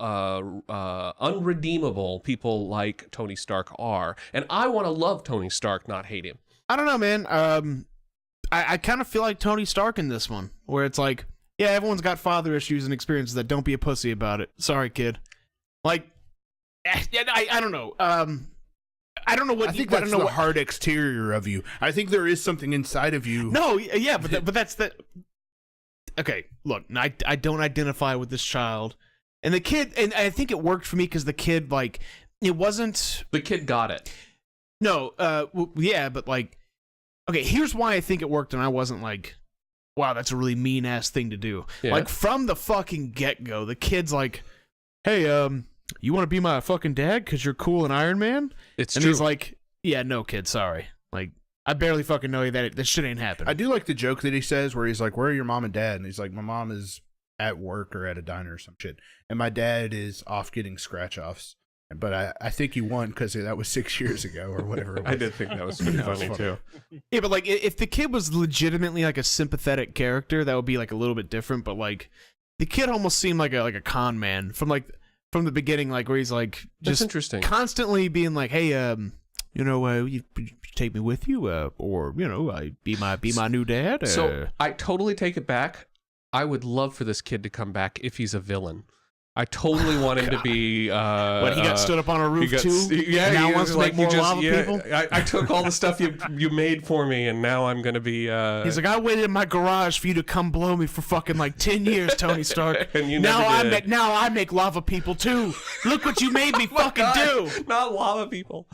unredeemable people like Tony Stark are. And I want to love Tony Stark, not hate him. I don't know, man. I kind of feel like Tony Stark in this one, where it's like, yeah, everyone's got father issues and experiences that. Don't be a pussy about it. Sorry, kid. Like, I don't know. I don't know what. I think I that's don't know the what hard exterior of you. I think there is something inside of you. No, yeah, but that's the. Okay, look, I don't identify with this child, and the kid, and I think it worked for me because the kid, like, it wasn't. The kid got it. No, yeah, but like, okay, here's why I think it worked, and I wasn't like, wow, that's a really mean ass thing to do. Yeah. Like from the fucking get go, the kid's like, hey, you want to be my fucking dad because you're cool and Iron Man? It's and true. he's like, yeah, no, kid, sorry. Like, I barely fucking know you that shit ain't happening. I do like the joke that he says where he's like, "Where are your mom and dad?" And he's like, "My mom is at work or at a diner or some shit, and my dad is off getting scratch offs." But I think he won because that was 6 years ago or whatever it was. I did think that was pretty funny too. Yeah, but like, if the kid was legitimately like a sympathetic character, that would be like a little bit different. But like, the kid almost seemed like a con man from the beginning, like where he's like That's just interesting. constantly being like, hey, you take me with you, or I be my new dad. So I totally take it back. I would love for this kid to come back if he's a villain. I totally want him to be. But he got stood up on a roof too. Yeah, now he wants was to make more lava yeah, people. I took all the stuff you made for me, and now I'm gonna be. He's like, I waited in my garage for you to come blow me for fucking like 10 years, Tony Stark. And you now never did. now I make lava people too. Look what you made me fucking do. Not lava people.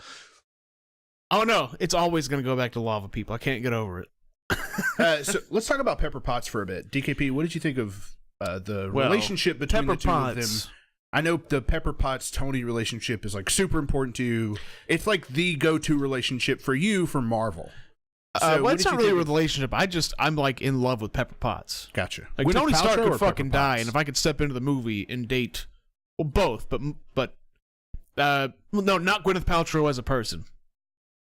Oh no, it's always gonna go back to lava people. I can't get over it. So let's talk about Pepper Potts for a bit. DKP, what did you think of the relationship between Pepper the two Potts. of them? I know the Pepper Potts Tony relationship is like super important to you. It's like the go-to relationship for you for Marvel. So Well, what it's did not you really a think relationship. I'm like in love with Pepper Potts. Gotcha. Like Gwyneth Tony Stark Paltrow or could fucking Pepper die, Potts? and if I could step into the movie and date, well, both, but no, not Gwyneth Paltrow as a person.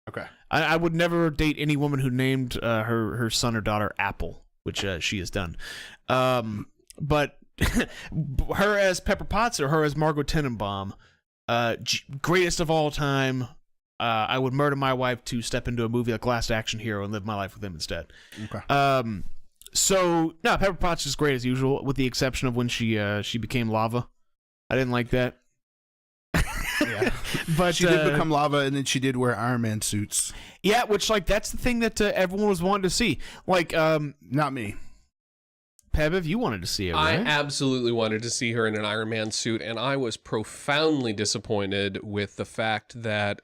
Okay. I would never date any woman who named her son or daughter Apple, which she has done. But her as Pepper Potts or her as Margot Tenenbaum, greatest of all time. I would murder my wife to step into a movie like Last Action Hero and live my life with him instead. Okay. So no, Pepper Potts is great as usual, with the exception of when she became lava. I didn't like that. Yeah. But she did become lava, and then she did wear Iron Man suits. Yeah, which like that's the thing that everyone was wanting to see. Like, not me. Pev, you wanted to see it, right? I absolutely wanted to see her in an Iron Man suit, and I was profoundly disappointed with the fact that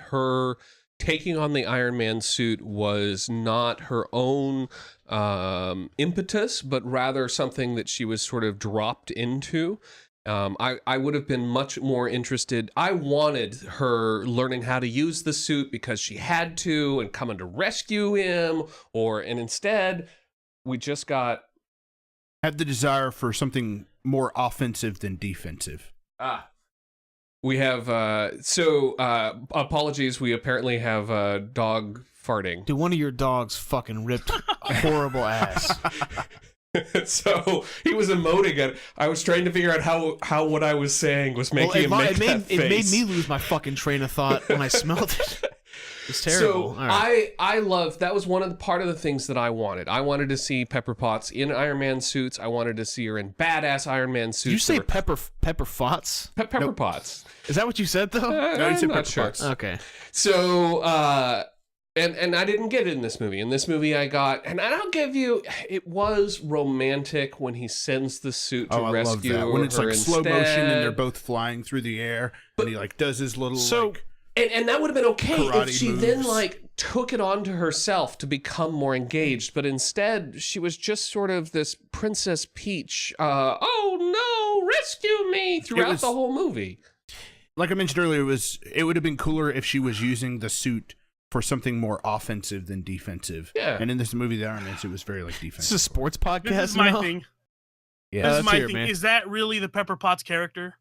her taking on the Iron Man suit was not her own impetus, but rather something that she was sort of dropped into. I would have been much more interested. I wanted her learning how to use the suit because she had to and coming to rescue him, and instead we just got... Had the desire for something more offensive than defensive. We have, apologies, we apparently have a dog farting. Dude, one of your dogs fucking ripped horrible ass. So he was emoting it. I was trying to figure out how what I was saying was making him make that face. It made me lose my fucking train of thought when I smelled it. It's terrible. So right. I love, that was part of the things that I wanted. I wanted to see Pepper Potts in Iron Man suits. I wanted to see her in badass Iron Man suits. Did you say Pepper Potts? Pepper Potts. Is that what you said though? No, you said not Pepper sure. Potts. Okay. So, and I didn't get it in this movie. In this movie I got, and I'll give you, it was romantic when he sends the suit to rescue her. When it's like slow instead. motion and they're both flying through the air, and he like does his little And that would have been okay if she moves. then like took it onto herself to become more engaged, but instead she was just sort of this Princess Peach, oh no, rescue me throughout the whole movie. Like I mentioned earlier, it would have been cooler if she was using the suit for something more offensive than defensive. Yeah. And in this movie, the Iron Man suit was very like defensive. This is a sports podcast. This is my now? thing. Yeah, This is my hear it, thing. man. Is that really the Pepper Potts character?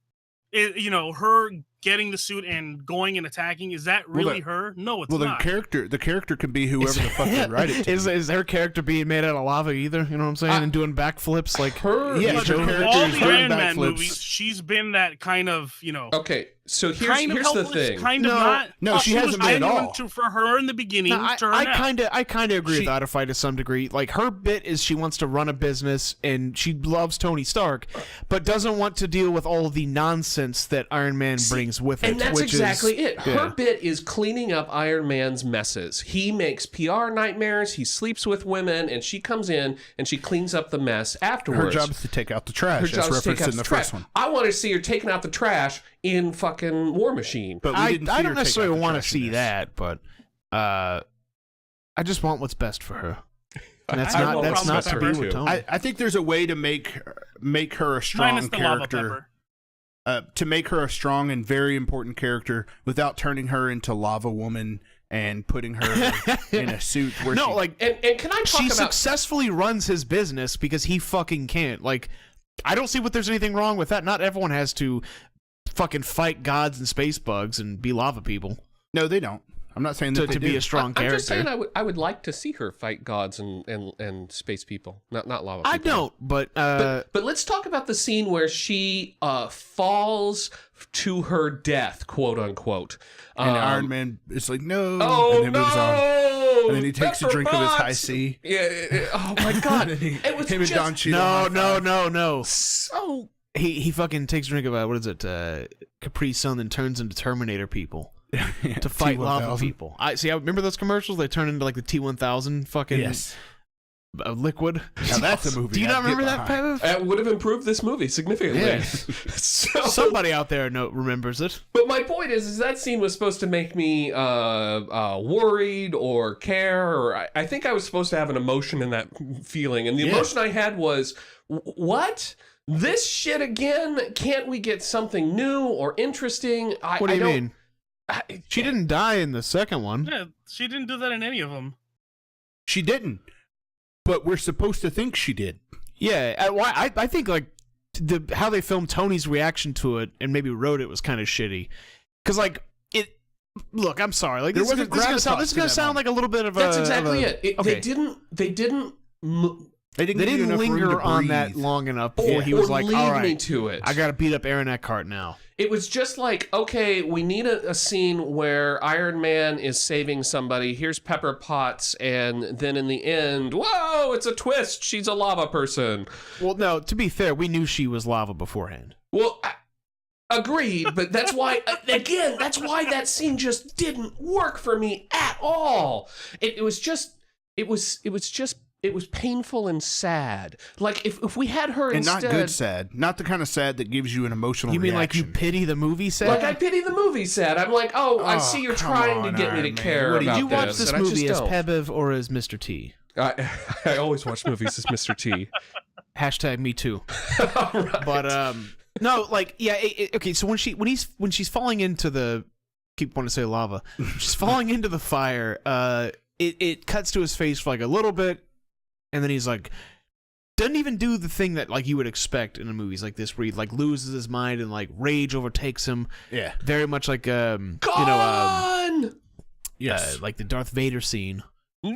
Her getting the suit and going and attacking, is that really her? No, it's not. The character can be whoever the fuck they write it to. Is her character being made out of lava either? You know what I'm saying? And doing backflips like her. Yeah, But her in character all is the doing Iron Man backflips. movies, she's been that kind of, Okay, so here's kind of the helpless, thing. kind of No, not. no, she hasn't was been at genuine all. for her in the beginning. No, to her I now. kind of agree She- with Otterfight to some degree. Like her bit is she wants to run a business and she loves Tony Stark, but doesn't want to deal with all of the nonsense that Iron Man brings with it. And that's which exactly is, it. Her bit is cleaning up Iron Man's messes. He makes PR nightmares, he sleeps with women, and she comes in and she cleans up the mess afterwards. Her job is to take out the trash. Her That's job is to take referenced out in the the trash. first one. I want to see her taking out the trash in fucking War Machine. But we I didn't see don't her take necessarily out the want to trash in see this. that, but I just want what's best for her. And that's I not want that's what's not best to for be her, with too. Tony. I think there's a way to make her a strong Minus the lava character. pepper. To make her a strong and very important character without turning her into Lava Woman and putting her in a suit where No, she, like And can I talk she about... successfully runs his business because he fucking can't. Like, I don't see what there's anything wrong with that. Not everyone has to fucking fight gods and space bugs and be lava people no, they don't. I'm not saying that to they be do. a strong I'm character. just saying I would like to see her fight gods and space people. Not lava people. I don't, but But let's talk about the scene where she falls to her death, quote unquote. And Iron Man is like, no, Oh and then moves on. no! And then he takes a drink of his high C. Yeah. Oh my god! And then It was him and just Don Cheadle no. so. He fucking takes a drink of what is it? Capri Sun, then turns into Terminator people to fight lava T-1000. people. I remember those commercials. They turn into like the T-1000 fucking Yes. Liquid. Now that's a movie. Do you I'd not get remember that, behind. Pav? It would have improved this movie significantly. Yes. So, Somebody out there remembers it. but my point is that scene was supposed to make me worried or care, or I think I was supposed to have an emotion in that feeling, and the emotion I had was, what? This shit again? Can't we get something new or interesting? What do you mean? I, She didn't die in the second one. Yeah, she didn't do that in any of them. She didn't. But we're supposed to think she did. Yeah, I think like how they filmed Tony's reaction to it and maybe wrote it was kind of shitty. Because like it. Look, I'm sorry. Like There this is wasn't gonna sound. gravitas This is to gonna that sound moment. like a little bit of That's a. exactly of a, it. Okay. They didn't They They give you didn't enough room linger to on that breathe. long enough or, before he was or like, lead "All me right, to it. I got to beat up Aaron Eckhart now." It was just like, okay, we need a scene where Iron Man is saving somebody. Here's Pepper Potts, and then in the end, whoa, it's a twist. She's a lava person. Well, no. To be fair, we knew she was lava beforehand. Well, Agreed, but that's why, again, that's why that scene just didn't work for me at all. It was painful and sad. Like if we had her and instead, not good sad, not the kind of sad that gives you an emotional. You mean reaction. like you pity the movie sad? like I pity the movie sad. I'm like, I see you're come trying on, to get me to Iron Man. care What do about Did you watch this and I just movie as don't. Pebev or as Mr. T? I always watch movies as Mr. T. Hashtag me too. Right. But no, like yeah. Okay, so when she's falling into the keep wanting to say lava, she's falling into the fire. It cuts to his face for like a little bit, and then he's like, doesn't even do the thing that like you would expect in a movies like this, where he like loses his mind and like rage overtakes him. Yeah, very much like Gone! yes, like the Darth Vader scene.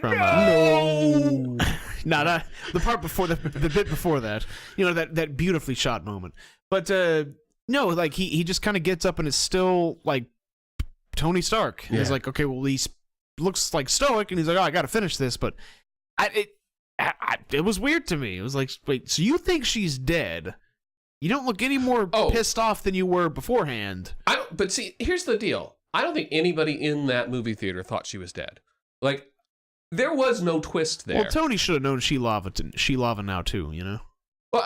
From, No! not the part before the bit before that, that beautifully shot moment. But no, like he just kind of gets up and is still like Tony Stark. And he's like, okay, well he looks like stoic, and he's like, oh, I got to finish this. But it was weird to me. It was like, wait, so you think she's dead? You don't look any more pissed off than you were beforehand. But see, here's the deal. I don't think anybody in that movie theater thought she was dead. Like, there was no twist there. Well, Tony should have known she lava now too, Well,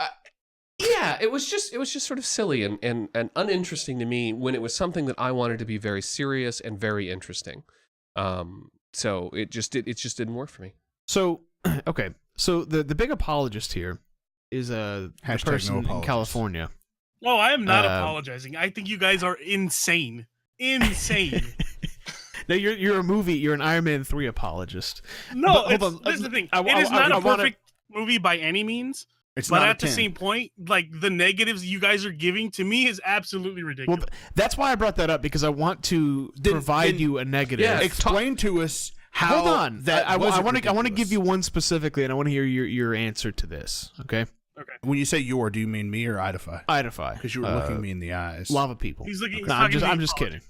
yeah, it was just sort of silly and uninteresting to me when it was something that I wanted to be very serious and very interesting. So it just didn't work for me. So okay, so the big apologist here is the person in California. Oh, I am not apologizing. I think you guys are insane. Insane. No, you're an Iron Man 3 apologist. No, this is the thing. It is not a perfect movie by any means. But at the same point, like the negatives you guys are giving to me is absolutely ridiculous. Well, that's why I brought that up, because I want to provide you a negative. Yeah, explain to us how. Hold on. That I want to give you one specifically, and I want to hear your answer to this. Okay. Okay. When you say your, do you mean me or Idify? Idify. Because you were looking me in the eyes. Lava people. He's looking. No, I'm just kidding.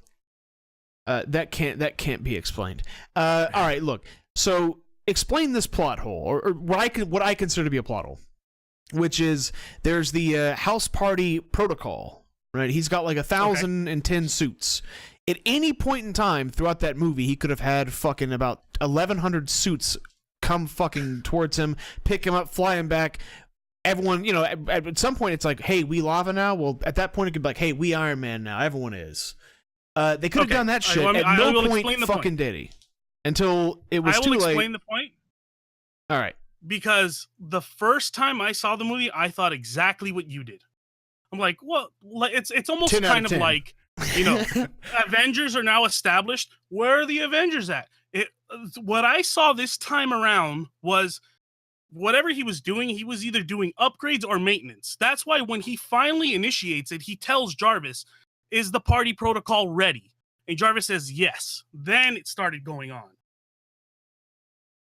That can't be explained. All right, look. So explain this plot hole, or what I consider to be a plot hole, which is there's the house party protocol, right? He's got like 1,010 suits. At any point in time throughout that movie, he could have had fucking about 1,100 suits come fucking towards him, pick him up, fly him back. Everyone, at some point it's like, hey, we lava now. Well, at that point it could be like, hey, we Iron Man now. Everyone is. They could have done that shit. At no point fucking did he. Until it was too late. I will explain the point. All right. Because the first time I saw the movie, I thought exactly what you did. I'm like, well, it's almost kind of like, Avengers are now established. Where are the Avengers at? What I saw this time around was whatever he was doing, he was either doing upgrades or maintenance. That's why when he finally initiates it, he tells Jarvis, is the party protocol ready? And Jarvis says yes. Then it started going on.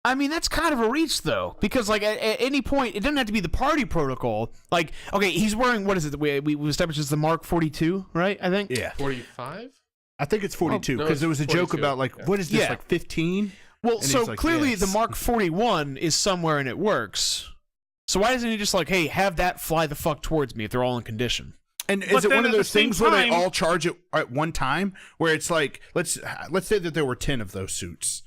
I mean, that's kind of a reach, though, because like at any point, it doesn't have to be the party protocol. Like, okay, he's wearing, what is it? We established it's the Mark 42, right? I think. Yeah. 45? I think it's 42 because there was a 42. joke about like, what is this, like 15? Well, so like, clearly yes. the Mark 41 is somewhere and it works. So why doesn't he just like, hey, have that fly the fuck towards me if they're all in condition? And is it one of those things where they all charge it at one time? Where it's like, let's say that there were 10 of those suits.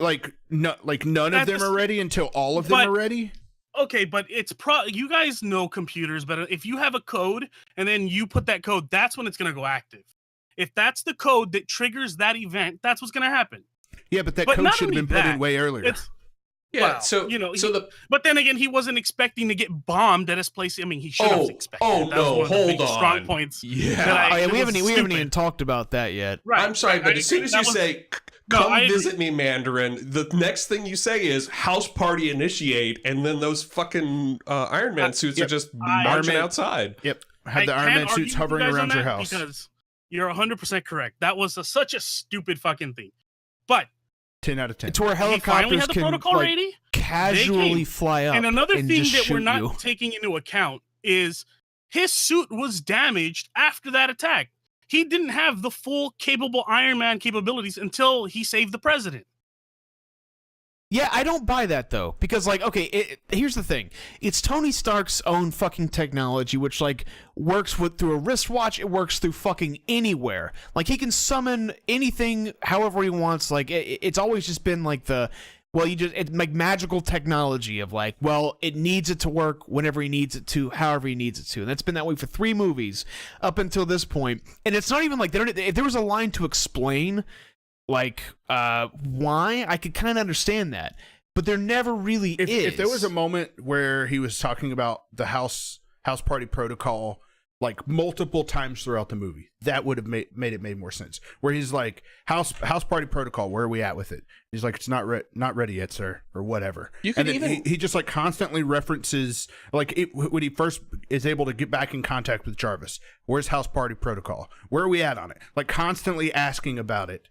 Like none of them are ready until all of them are ready? Okay, but it's you guys know computers better. If you have a code and then you put that code, that's when it's going to go active. If that's the code that triggers that event, that's what's going to happen. Yeah, but that code should have been put in way earlier. Yeah, but then again, he wasn't expecting to get bombed at his place. I mean, he should have expected. Oh no, hold on. Strong points. Yeah, we haven't even talked about that yet. Right. I'm sorry, but as soon as you say, "Come visit me, Mandarin," the next thing you say is "house party initiate," and then those fucking Iron Man suits are just marching outside. Yep, have the Iron Man suits hovering around your house. Because you're 100% correct. That was such a stupid fucking thing. But 10 out of 10. It's where helicopters can casually fly up. And another thing that we're not you. taking into account is his suit was damaged after that attack. He didn't have the full capable Iron Man capabilities until he saved the president. Yeah, I don't buy that though, because like, okay, here's the thing: it's Tony Stark's own fucking technology, which like works through a wristwatch. It works through fucking anywhere. Like he can summon anything however he wants. Like it's always just been like it's like magical technology of like, well, it needs it to work whenever he needs it to, however he needs it to, and that's been that way for 3 movies up until this point. And it's not even like if there was a line to explain. Like, why? I could kind of understand that, but there never really is. If there was a moment where he was talking about the house party protocol, like multiple times throughout the movie, that would have made more sense. Where he's like, house party protocol, where are we at with it? He's like, it's not ready yet, sir, or whatever. You could he just like constantly references, like when he first is able to get back in contact with Jarvis, where's house party protocol? Where are we at on it? Like constantly asking about it.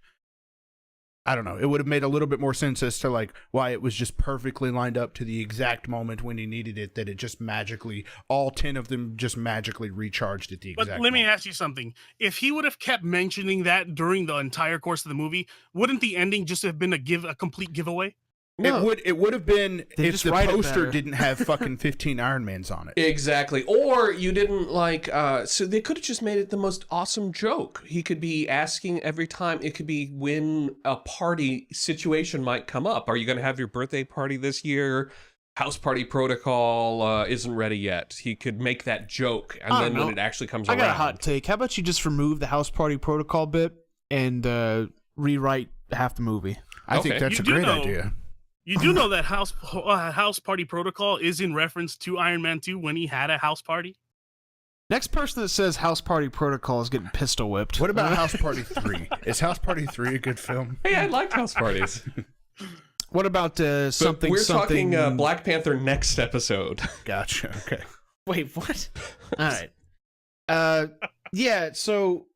I don't know. It would have made a little bit more sense as to like why it was just perfectly lined up to the exact moment when he needed it, that it just magically, all 10 of them just magically recharged at the exact moment. But let me ask you something. If he would have kept mentioning that during the entire course of the movie, wouldn't the ending just have been a complete giveaway? No. It would have been if the poster didn't have fucking fucking 15 Iron Mans on it. Exactly. Or you didn't like, so they could have just made it the most awesome joke. He could be asking every time. It could be when a party situation might come up. Are you going to have your birthday party this year? House party protocol isn't ready yet. He could make that joke. And then when it actually comes around. I got a hot take. How about you just remove the house party protocol bit and rewrite half the movie? I think that's a great idea. You do know that house party protocol is in reference to Iron Man 2 when he had a house party? Next person that says house party protocol is getting pistol whipped. What about House Party 3? Is House Party 3 a good film? Hey, I like house parties. What about something? We're talking Black Panther next episode. Gotcha. Okay. Wait, what? All right. Yeah, so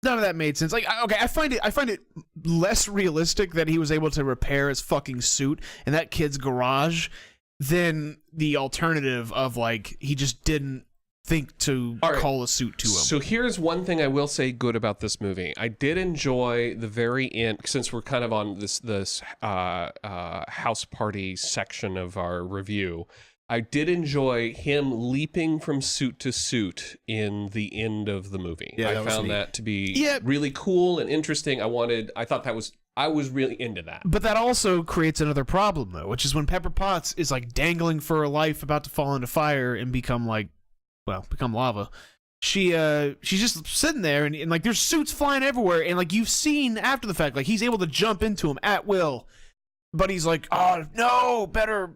none of that made sense. Like, okay, I find it less realistic that he was able to repair his fucking suit in that kid's garage than the alternative of like he just didn't think to call a suit to him. So here's one thing I will say good about this movie. I did enjoy the very end, since we're kind of on this house party section of our review. I did enjoy him leaping from suit to suit in the end of the movie. Yeah, I found that to be really cool and interesting. I was really into that. But that also creates another problem though, which is when Pepper Potts is like dangling for her life, about to fall into fire and become lava. She's just sitting there and like there's suits flying everywhere, and like you've seen after the fact, like he's able to jump into them at will, but he's like, oh no, better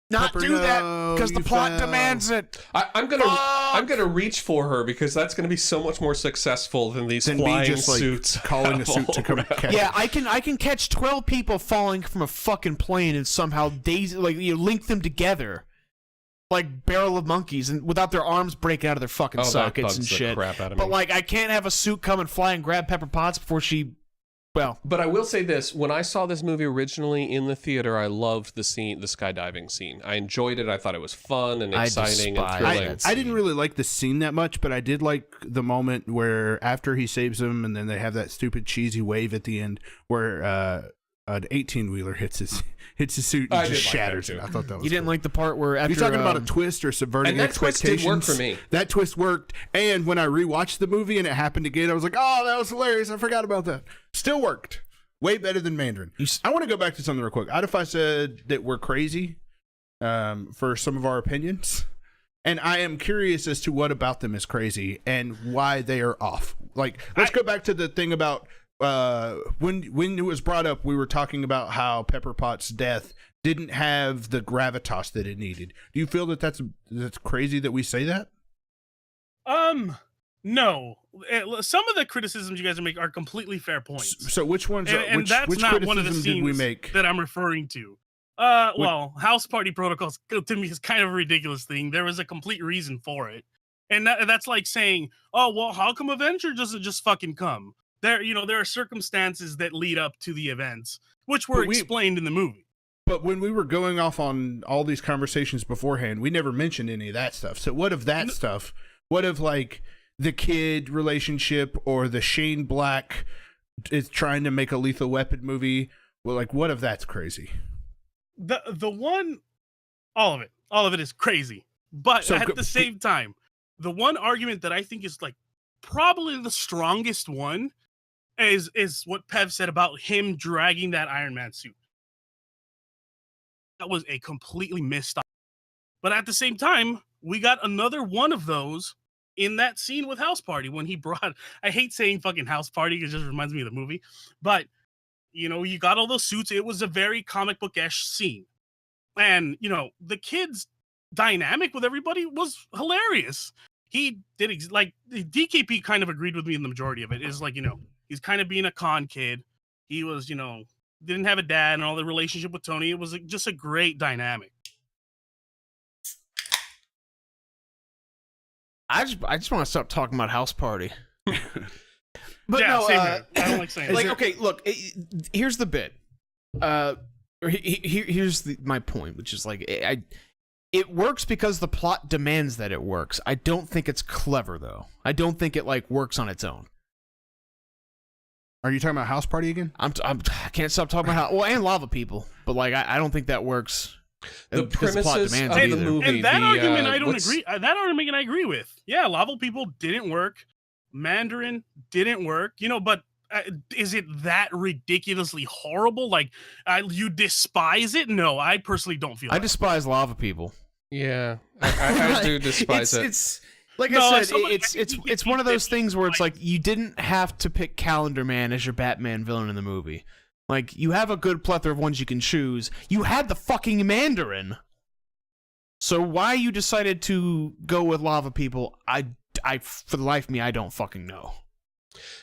not Pepper, do that because the plot demands it. I'm gonna reach for her because that's gonna be so much more successful than these flying suits. Calling a suit to come catch. Yeah, I can catch 12 people falling from a fucking plane and somehow link them together like barrel of monkeys and without their arms breaking out of their fucking sockets and shit. Crap out of but me. like I can't have a suit come and fly and grab Pepper Potts before she. Well, but I will say this: when I saw this movie originally in the theater, I loved the skydiving scene. I enjoyed it. I thought it was fun and exciting and thrilling. I didn't really like the scene that much, but I did like the moment where after he saves him, and then they have that stupid cheesy wave at the end where an 18-wheeler hits his suit and just shatters it. I thought that was. You didn't like the part where after you're talking about a twist or subverting expectations. And that twist did work for me. That twist worked, and when I rewatched the movie and it happened again, I was like, "Oh, that was hilarious! I forgot about that." Still worked. Way better than Mandarin. I want to go back to something real quick. I'd if I said that we're crazy for some of our opinions, and I am curious as to what about them is crazy and why they are off. Like, let's go back to the thing about when it was brought up. We were talking about how Pepper Potts' death didn't have the gravitas that it needed. Do you feel that that's crazy that we say that? No. Some of the criticisms you guys are making are completely fair points. So which ones? And that's which not one of the criticism did we make that I'm referring to. Well, house party protocols to me is kind of a ridiculous thing. There was a complete reason for it, and that's like saying, "Oh, well, how come Avengers doesn't just fucking come?" There are circumstances that lead up to the events, which were explained in the movie. But when we were going off on all these conversations beforehand, we never mentioned any of that stuff. So what of that stuff? What of like the kid relationship or the Shane Black is trying to make a Lethal Weapon movie? Well, like what if that's crazy? the one, all of it is crazy. But So at the same time, the one argument that I think is like probably the strongest one is what Pev said about him dragging that Iron Man suit. That was a completely missed. But at the same time, we got another one of those in that scene with House Party when he brought. I hate saying fucking House Party because it just reminds me of the movie. But you know, you got all those suits. It was a very comic book-ish scene, and you know, the kids' dynamic with everybody was hilarious. He did like DKP kind of agreed with me in the majority of it. Is like, you know, he's kind of being a con kid. He was, you know, didn't have a dad and all the relationship with Tony. It was just a great dynamic. I just want to stop talking about House Party. But yeah, no, same here. I don't like saying like, it. okay, look, here's the bit. Here's my point, which is like, it works because the plot demands that it works. I don't think it's clever, though. I don't think it like works on its own. Are you talking about House Party again? I can't stop talking about and Lava People, but like I don't think that works. The premises of the movie, and that argument I don't agree. That argument I agree with. Yeah, Lava People didn't work. Mandarin didn't work. You know, but is it that ridiculously horrible? Like you despise it? No, I personally don't feel. I despise Lava People. Yeah, I do despise it. It's like I said, it's one of those things where it's like you didn't have to pick Calendar Man as your Batman villain in the movie. Like, you have a good plethora of ones you can choose. You had the fucking Mandarin. So why you decided to go with Lava People, I for the life of me, I don't fucking know.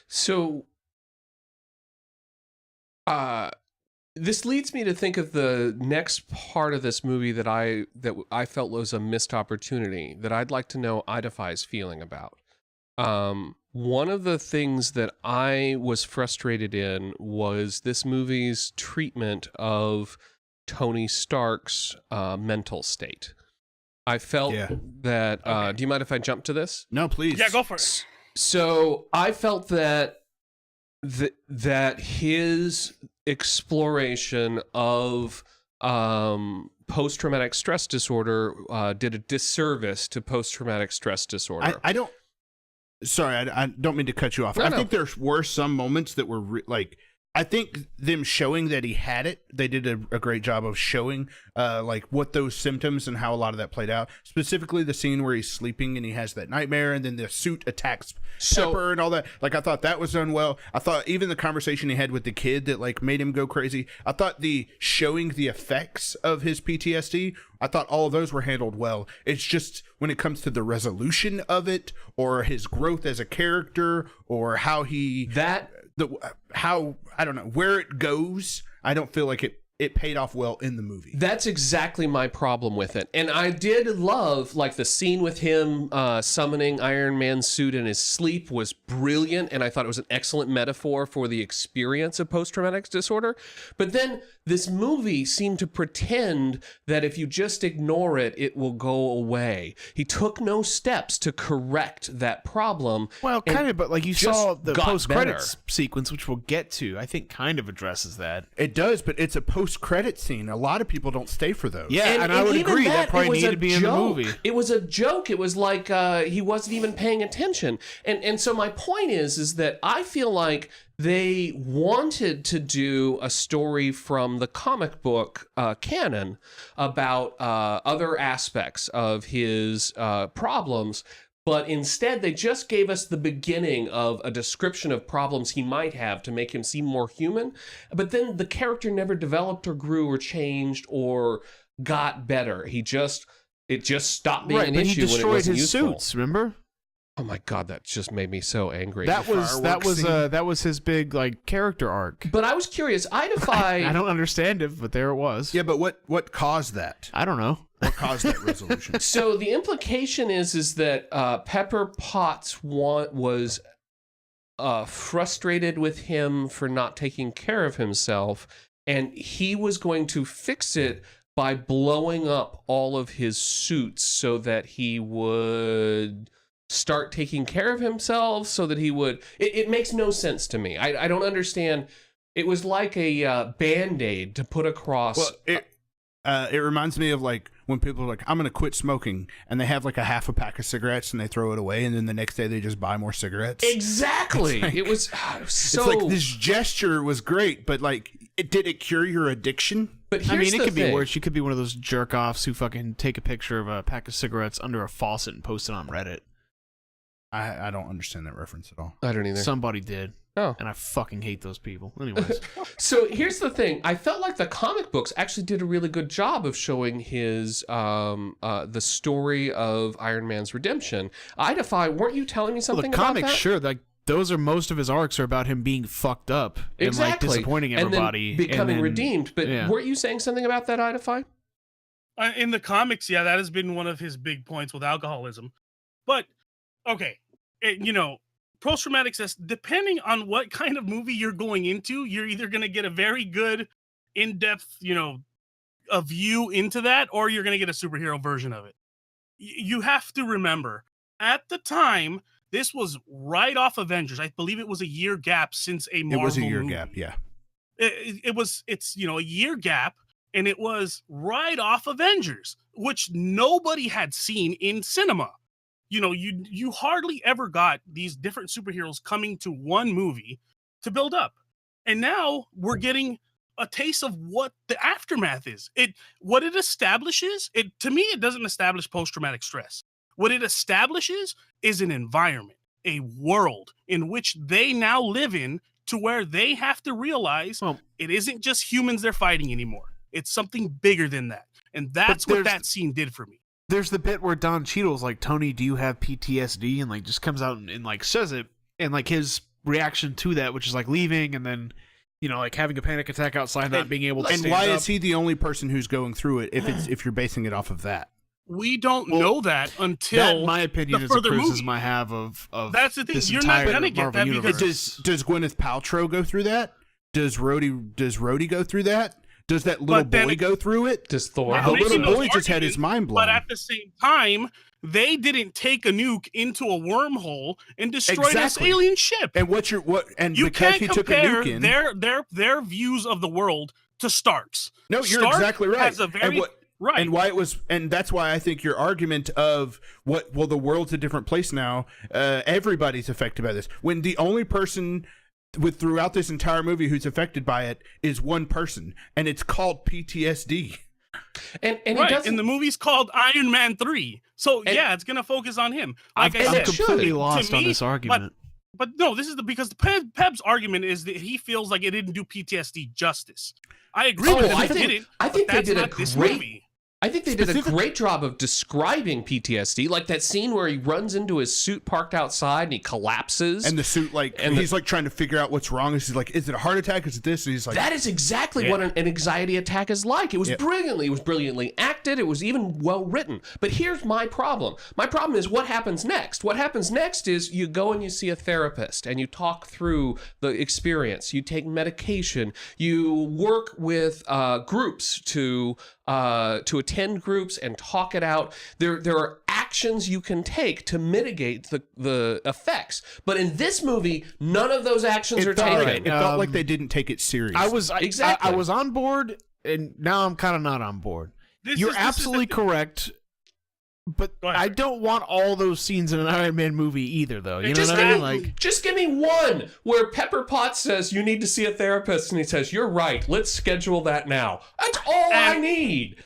So, this leads me to think of the next part of this movie that I felt was a missed opportunity that I'd like to know Idafai's feeling about. One of the things that I was frustrated in was this movie's treatment of Tony Stark's mental state. I felt that... do you mind if I jump to this? No, please. Yeah, go for it. So I felt that that his exploration of post-traumatic stress disorder did a disservice to post-traumatic stress disorder. I don't... Sorry, I don't mean to cut you off. I think there were some moments that were like, I think them showing that he had it, they did a great job of showing like what those symptoms and how a lot of that played out. Specifically the scene where he's sleeping and he has that nightmare and then the suit attacks Pepper and all that. Like, I thought that was done well. I thought even the conversation he had with the kid that like made him go crazy. I thought the showing the effects of his PTSD, I thought all of those were handled well. It's just when it comes to the resolution of it or his growth as a character or how he... how I don't know where it goes. I don't feel like it paid off well in the movie. That's exactly my problem with it. And I did love, like, the scene with him summoning Iron Man's suit in his sleep was brilliant, and I thought it was an excellent metaphor for the experience of post-traumatic disorder. But then this movie seemed to pretend that if you just ignore it, it will go away. He took no steps to correct that problem. Well, kind of, but like you saw the post-credits sequence, which we'll get to, I think kind of addresses that. It does, but it's a post-credit scene. A lot of people don't stay for those. Yeah, and I would agree that probably needed to be in the movie. It was a joke. It was like he wasn't even paying attention. And so my point is that I feel like they wanted to do a story from the comic book canon about other aspects of his problems, but instead they just gave us the beginning of a description of problems he might have to make him seem more human. But then the character never developed or grew or changed or got better. It just stopped being an issue when it wasn't useful. He destroyed his suits, remember? Oh my God, that just made me so angry. That was his big like character arc. But I was curious. I don't understand it, but there it was. Yeah, but what caused that? I don't know. What caused that resolution? So the implication is that Pepper Potts was frustrated with him for not taking care of himself, and he was going to fix it by blowing up all of his suits so that he would start taking care of himself, so that he would... It makes no sense to me. I don't understand. It was like a Band-Aid to put across... Well, It reminds me of like when people are like, I'm going to quit smoking, and they have like a half a pack of cigarettes and they throw it away, and then the next day they just buy more cigarettes. Exactly. Like, it was so. It's like this gesture was great, but like, did it cure your addiction? But I mean, it could thing. be worse. You could be one of those jerk offs who fucking take a picture of a pack of cigarettes under a faucet and post it on Reddit. I don't understand that reference at all. I don't either. Somebody did. Oh. And I fucking hate those people. Anyways. So here's the thing. I felt like the comic books actually did a really good job of showing his the story of Iron Man's redemption. Idafy, weren't you telling me something the about comics, that? sure, like those are most of his arcs are about him being fucked up and like disappointing everybody and then becoming redeemed. But yeah. weren't you saying something about that, Idafy? In the comics, yeah, that has been one of his big points with alcoholism. But okay, post-traumatic stress, depending on what kind of movie you're going into, you're either going to get a very good in-depth, a view into that, or you're going to get a superhero version of it. You have to remember, at the time, this was right off Avengers. I believe it was a year gap since a Marvel It was a year movie. gap, yeah. It's a year gap, and it was right off Avengers, which nobody had seen in cinema. You hardly ever got these different superheroes coming to one movie to build up. And now we're getting a taste of what the aftermath is. What it establishes, to me, it doesn't establish post-traumatic stress. What it establishes is an environment, a world in which they now live in, to where they have to realize it isn't just humans they're fighting anymore. It's something bigger than that. And that's what that scene did for me. There's the bit where Don Cheadle's like, Tony, do you have PTSD? And like just comes out and like says it, and like his reaction to that, which is like leaving and then like having a panic attack outside, not being able to stand And why up. is he the only person who's going through it if you're basing it off of that? We don't know that until that, in my opinion, the is a further criticism movie. I have of That's the thing. this You're not entire gonna get Marvel that universe. because Does Gwyneth Paltrow go through that? Does Rhodey go through that? Does that little boy go through it? Does Thor? The Making little those boy just had his mind blown. But at the same time, they didn't take a nuke into a wormhole and destroy this alien ship. And You because can't he took a compare nuke in their views of the world to Stark's. No, you're Stark exactly right. Has a very, right. And why it was, and that's why I think your argument of the world's a different place now. Everybody's affected by this. When the only person throughout this entire movie who's affected by it is one person, and it's called PTSD. And the movie's called Iron Man 3. So it's gonna focus on him. Like I said, I'm completely lost on this argument. But no, this is because Peb's argument is that he feels like it didn't do PTSD justice. I agree with him. I think they did a great movie. I think they did a great job of describing PTSD, like that scene where he runs into his suit parked outside and he collapses. And the suit, he's trying to figure out what's wrong. He's like, is it a heart attack? Is it this? And he's like, that is exactly what an anxiety attack is like. It was brilliantly acted. It was even well written. But here's my problem. My problem is what happens next. What happens next is you go and you see a therapist and you talk through the experience. You take medication. You work with groups to attend groups and talk it out. There are actions you can take to mitigate the effects. But in this movie, none of those actions are taken. It felt like they didn't take it serious. I was on board, and now I'm kind of not on board. You're absolutely correct. But I don't want all those scenes in an Iron Man movie either, though. You know what I mean? Just give me one where Pepper Potts says, you need to see a therapist, and he says, you're right, let's schedule that now. That's all I need.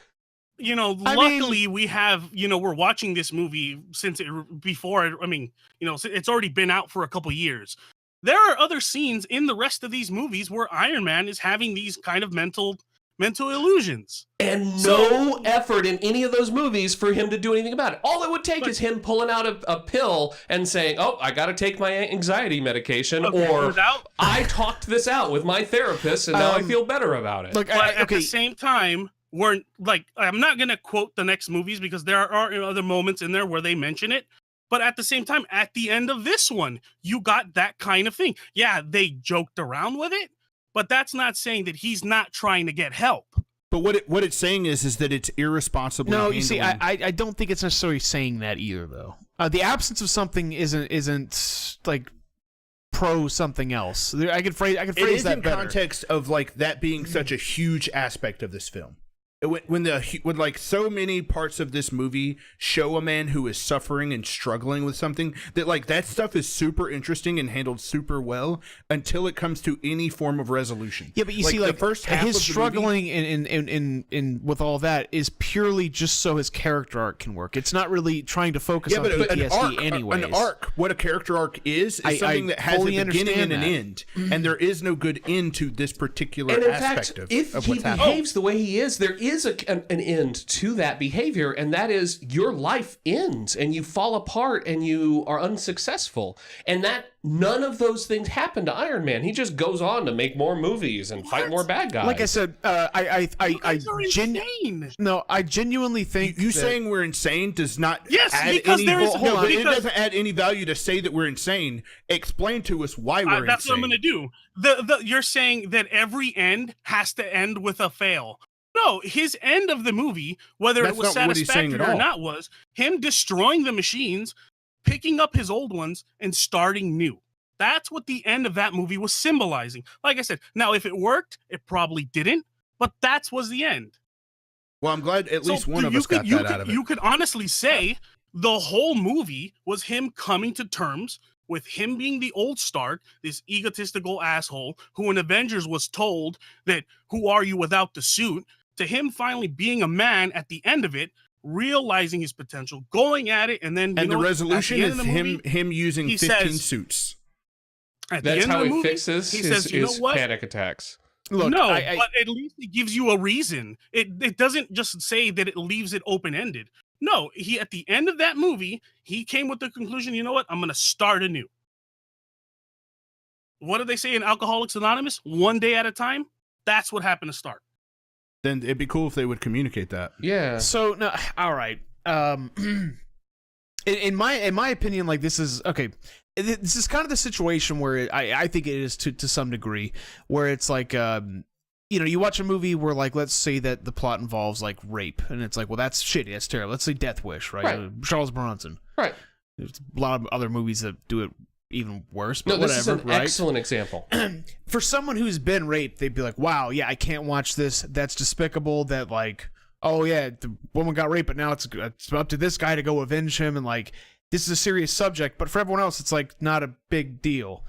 Luckily we have, we're watching this movie it's already been out for a couple years. There are other scenes in the rest of these movies where Iron Man is having these kind of mental illusions. And no effort in any of those movies for him to do anything about it. All it would take is him pulling out a pill and saying, oh, I got to take my anxiety medication, or I talked this out with my therapist and now I feel better about it. At the same time, I'm not going to quote the next movies because there are other moments in there where they mention it. But at the same time, at the end of this one, you got that kind of thing. Yeah, they joked around with it, but that's not saying that he's not trying to get help. But what it's saying is that it's irresponsible. No, you see, I don't think it's necessarily saying that either, though. The absence of something isn't like pro something else. I could phrase that better. It is in context of that being such a huge aspect of this film. when like so many parts of this movie show a man who is suffering and struggling with something, that like that stuff is super interesting and handled super well until it comes to any form of resolution. Yeah, but you like, see, like the first half his of the struggling movie, in with all that is purely just so his character arc can work. It's not really trying to focus on but PTSD anyways. An arc, what a character arc is something that has a beginning and an end, and there is no good end to this particular and in aspect fact, of if what's he happening. behaves the way he is, there is an end to that behavior, and that is your life ends and you fall apart and you are unsuccessful. And that none of those things happen to Iron Man. He just goes on to make more movies and fight more bad guys. Like I said, I genuinely think you that, saying we're insane does not Yes, add because any there is no, but it because- doesn't add any value to say that we're insane. Explain to us why we're that's insane. what I'm going to do. You're saying that every end has to end with a fail. No, his end of the movie, whether That's it was not what he's saying satisfactory at or all. not, was him destroying the machines, picking up his old ones, and starting new. That's what the end of that movie was symbolizing. Like I said, now if it worked, it probably didn't, but that was the end. Well, I'm glad at least one of you us got that out of it. You could honestly say the whole movie was him coming to terms with him being the old Stark, this egotistical asshole who in Avengers was told that, who are you without the suit, to him finally being a man at the end of it, realizing his potential, going at it, and then and the resolution is movie, him using 15 suits. that's how he fixes his you know what? panic attacks. look, No, I, but at least it gives you a reason. It doesn't just say that it leaves it open-ended. No, he at the end of that movie, he came with the conclusion, you know what? I'm going to start anew. What do they say in Alcoholics Anonymous? One day at a time? That's what happened to Stark. Then it'd be cool if they would communicate that. Yeah. So no, all right. In my opinion, like this is okay. This is kind of the situation where I think it is to some degree, where it's like you watch a movie where, like, let's say that the plot involves like rape, and it's like, well, that's shitty, that's terrible. Let's say Death Wish, right? Charles Bronson, Right. There's a lot of other movies that do it even worse, but No, this whatever, is an right? excellent example. For someone who's been raped, they'd be like, wow, yeah, I can't watch this. That's despicable. That, like, oh yeah, the woman got raped, but now it's up to this guy to go avenge him, and like, this is a serious subject. But for everyone else, it's like not a big deal.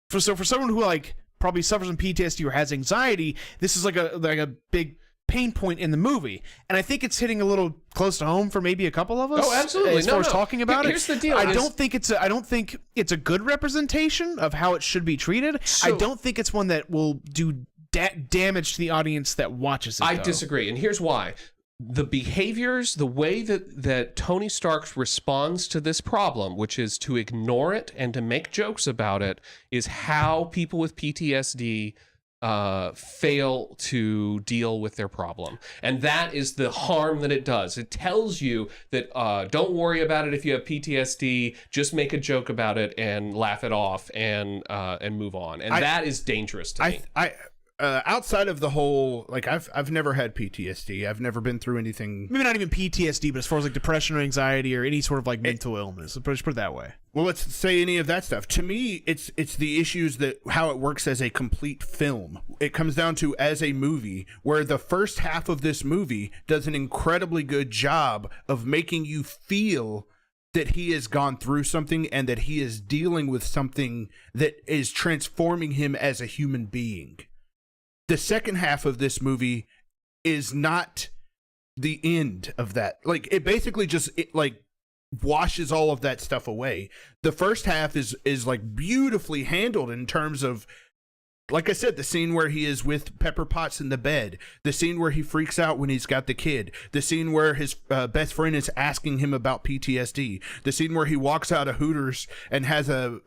For someone who like probably suffers from PTSD or has anxiety, this is like a big pain point in the movie, and I think it's hitting a little close to home for maybe a couple of us. Oh, absolutely. As far as talking about Here's it, the deal. I don't think it's a good representation of how it should be treated. I don't think it's one that will do damage to the audience that watches it. I though. disagree, and here's why. The behaviors, the way that Tony Stark responds to this problem, which is to ignore it and to make jokes about it, is how people with PTSD fail to deal with their problem. And that is the harm that it does. It tells you that don't worry about it if you have PTSD, just make a joke about it and laugh it off and move on. And that is dangerous to me. Outside of the whole, like, I've never had PTSD. I've never been through anything. Maybe not even PTSD, but as far as like depression or anxiety or any sort of like mental illness, let's put it that way. Well, let's say any of that stuff. To me, it's the issues that how it works as a complete film. It comes down to as a movie, where the first half of this movie does an incredibly good job of making you feel that he has gone through something and that he is dealing with something that is transforming him as a human being. The second half of this movie is not the end of that. Like, it basically just washes all of that stuff away. The first half is like beautifully handled in terms of, like I said, the scene where he is with Pepper Potts in the bed, the scene where he freaks out when he's got the kid, the scene where his best friend is asking him about PTSD, the scene where he walks out of Hooters and has a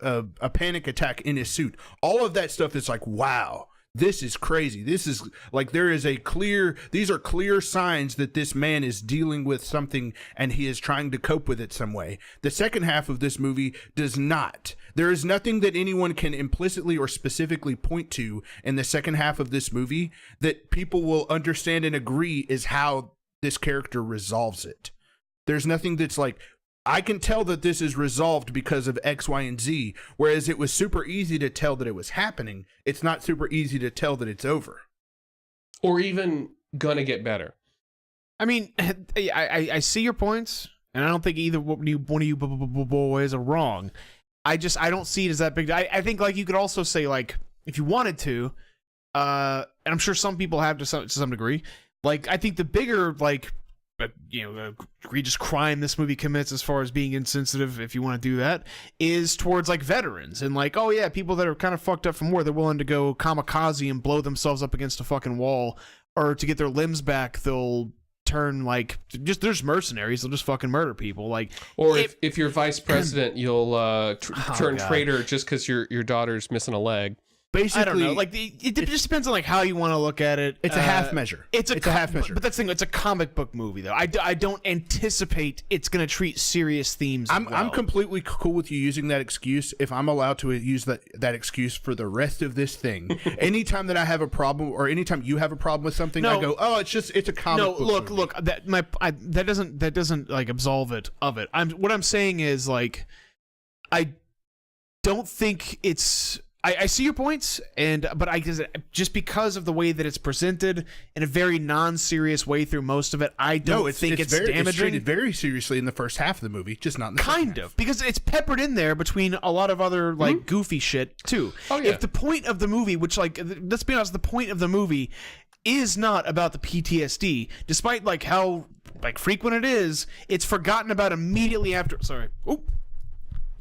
panic attack in his suit. All of that stuff is like, wow. This is crazy. This is like, these are clear signs that this man is dealing with something and he is trying to cope with it some way. The second half of this movie does not. There is nothing that anyone can implicitly or specifically point to in the second half of this movie that people will understand and agree is how this character resolves it. There's nothing that's like, I can tell that this is resolved because of X, Y, and Z, whereas it was super easy to tell that it was happening. It's not super easy to tell that it's over. Or even gonna get better. I mean, I see your points, and I don't think either one of you boys are wrong. I don't see it as that big. I think like you could also say like if you wanted to, and I'm sure some people have to some degree. Like I think the bigger like, the egregious crime this movie commits as far as being insensitive, if you want to do that, is towards like veterans and like, oh yeah, people that are kind of fucked up from war, they're willing to go kamikaze and blow themselves up against a fucking wall, or to get their limbs back, they'll turn like there's mercenaries, they'll just fucking murder people. Like, or if you're vice president, you'll turn traitor just because your daughter's missing a leg. Basically, I don't know. Like it just depends on like how you want to look at it. It's a half measure. It's a half measure. But that's the thing. It's a comic book movie, though. I don't anticipate it's going to treat serious themes. I'm completely cool with you using that excuse if I'm allowed to use that excuse for the rest of this thing. Anytime that I have a problem, or anytime you have a problem with something, I go, oh, it's a comic book movie. Look. That doesn't like absolve it of it. What I'm saying is like, I don't think it's. I see your points, but just because of the way that it's presented in a very non-serious way through most of it, I don't think it's damaging. It's treated very seriously in the first half of the movie, just not in the kind of, because it's peppered in there between a lot of other like goofy shit too. Oh, yeah. If the point of the movie, which like let's be honest, the point of the movie is not about the PTSD, despite like how like frequent it is, it's forgotten about immediately after.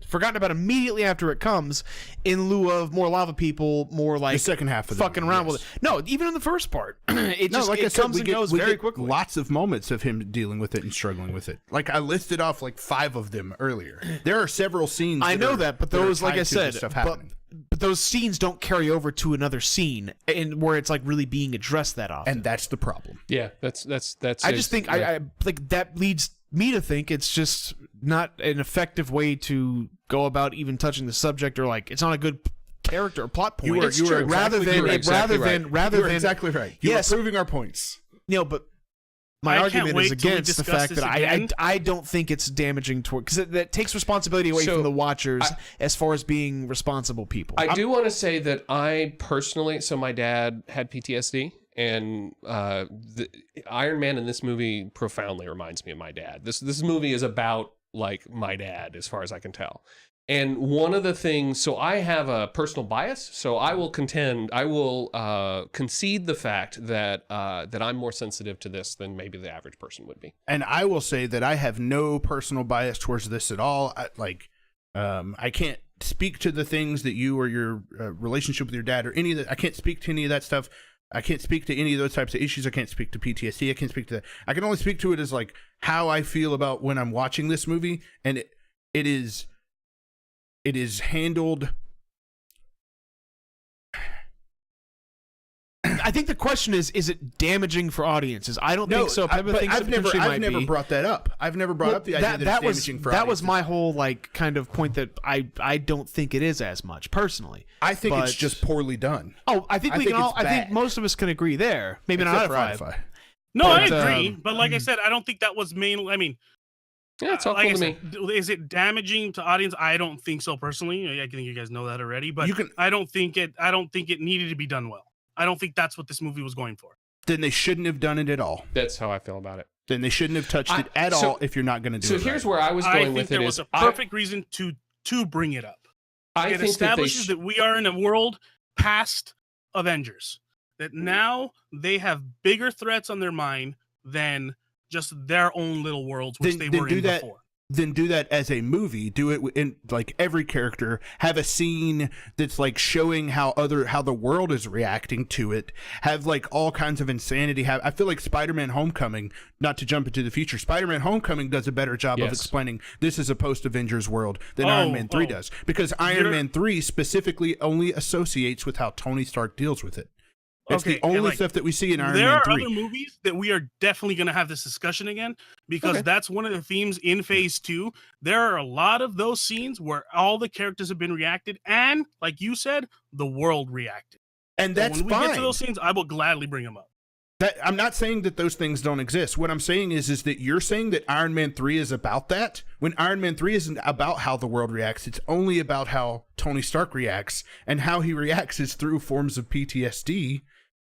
Forgotten about immediately after it comes, in lieu of more lava people, more like the second half of the fucking movie, around with it. No, even in the first part, it comes and goes very quickly. Lots of moments of him dealing with it and struggling with it. Like I listed off like 5 of them earlier. There are several scenes. I know that, but those, like I said, but those scenes don't carry over to another scene, and where it's like really being addressed that often. And that's the problem. Yeah, that's. I just think I like that leads me to think it's just not an effective way to go about even touching the subject, or like it's not a good character or plot point. You are exactly right. You are proving our points. But my argument is against the fact that I don't think it's damaging toward, because that takes responsibility away from the watchers as far as being responsible people. I do want to say that I personally, so my dad had PTSD. And the Iron Man in this movie profoundly reminds me of my dad. This movie is about like my dad, as far as I can tell. And one of the things, so I have a personal bias, so I will concede the fact that that I'm more sensitive to this than maybe the average person would be. And I will say that I have no personal bias towards this at all. I can't speak to the things that you or your relationship with your dad or any of that. I can't speak to any of that stuff. I can't speak to any of those types of issues. I can't speak to PTSD. I can't speak to that. I can only speak to it as like how I feel about when I'm watching this movie, and it is handled. I think the question is it damaging for audiences? I don't think so. I've never brought that up. I've never brought up the idea that it's damaging for audiences. That was my whole like kind of point, that I don't think it is as much personally. I think it's just poorly done. Oh, I think most of us can agree there. Maybe not out of 5. No, I agree. But like I said, I don't think that was main. I mean, yeah, it's all cool to me. Is it damaging to audience? I don't think so personally. I think you guys know that already. But I don't think it needed to be done well. I don't think that's what this movie was going for. Then they shouldn't have done it at all. That's how I feel about it. Then they shouldn't have touched it at all if you're not going to do it. So here's where I was going with it. There was a perfect reason to bring it up. It establishes that we are in a world past Avengers. That now they have bigger threats on their mind than just their own little worlds, which they were in before. Then do that as a movie. Do it in like every character. Have a scene that's like showing how the world is reacting to it. Have like all kinds of insanity. I feel like Spider-Man Homecoming, not to jump into the future, Spider-Man Homecoming does a better job of explaining this is a post-Avengers world than Iron Man 3 does. Because Iron Man 3 specifically only associates with how Tony Stark deals with it. It's the only stuff that we see in Iron Man 3. There are other movies that we are definitely going to have this discussion again, because that's one of the themes in Phase 2. There are a lot of those scenes where all the characters have been reacted, and like you said, the world reacted. And that's fine. When we get to those scenes, I will gladly bring them up. I'm not saying that those things don't exist. What I'm saying is that you're saying that Iron Man 3 is about that, when Iron Man 3 isn't about how the world reacts. It's only about how Tony Stark reacts, and how he reacts is through forms of PTSD.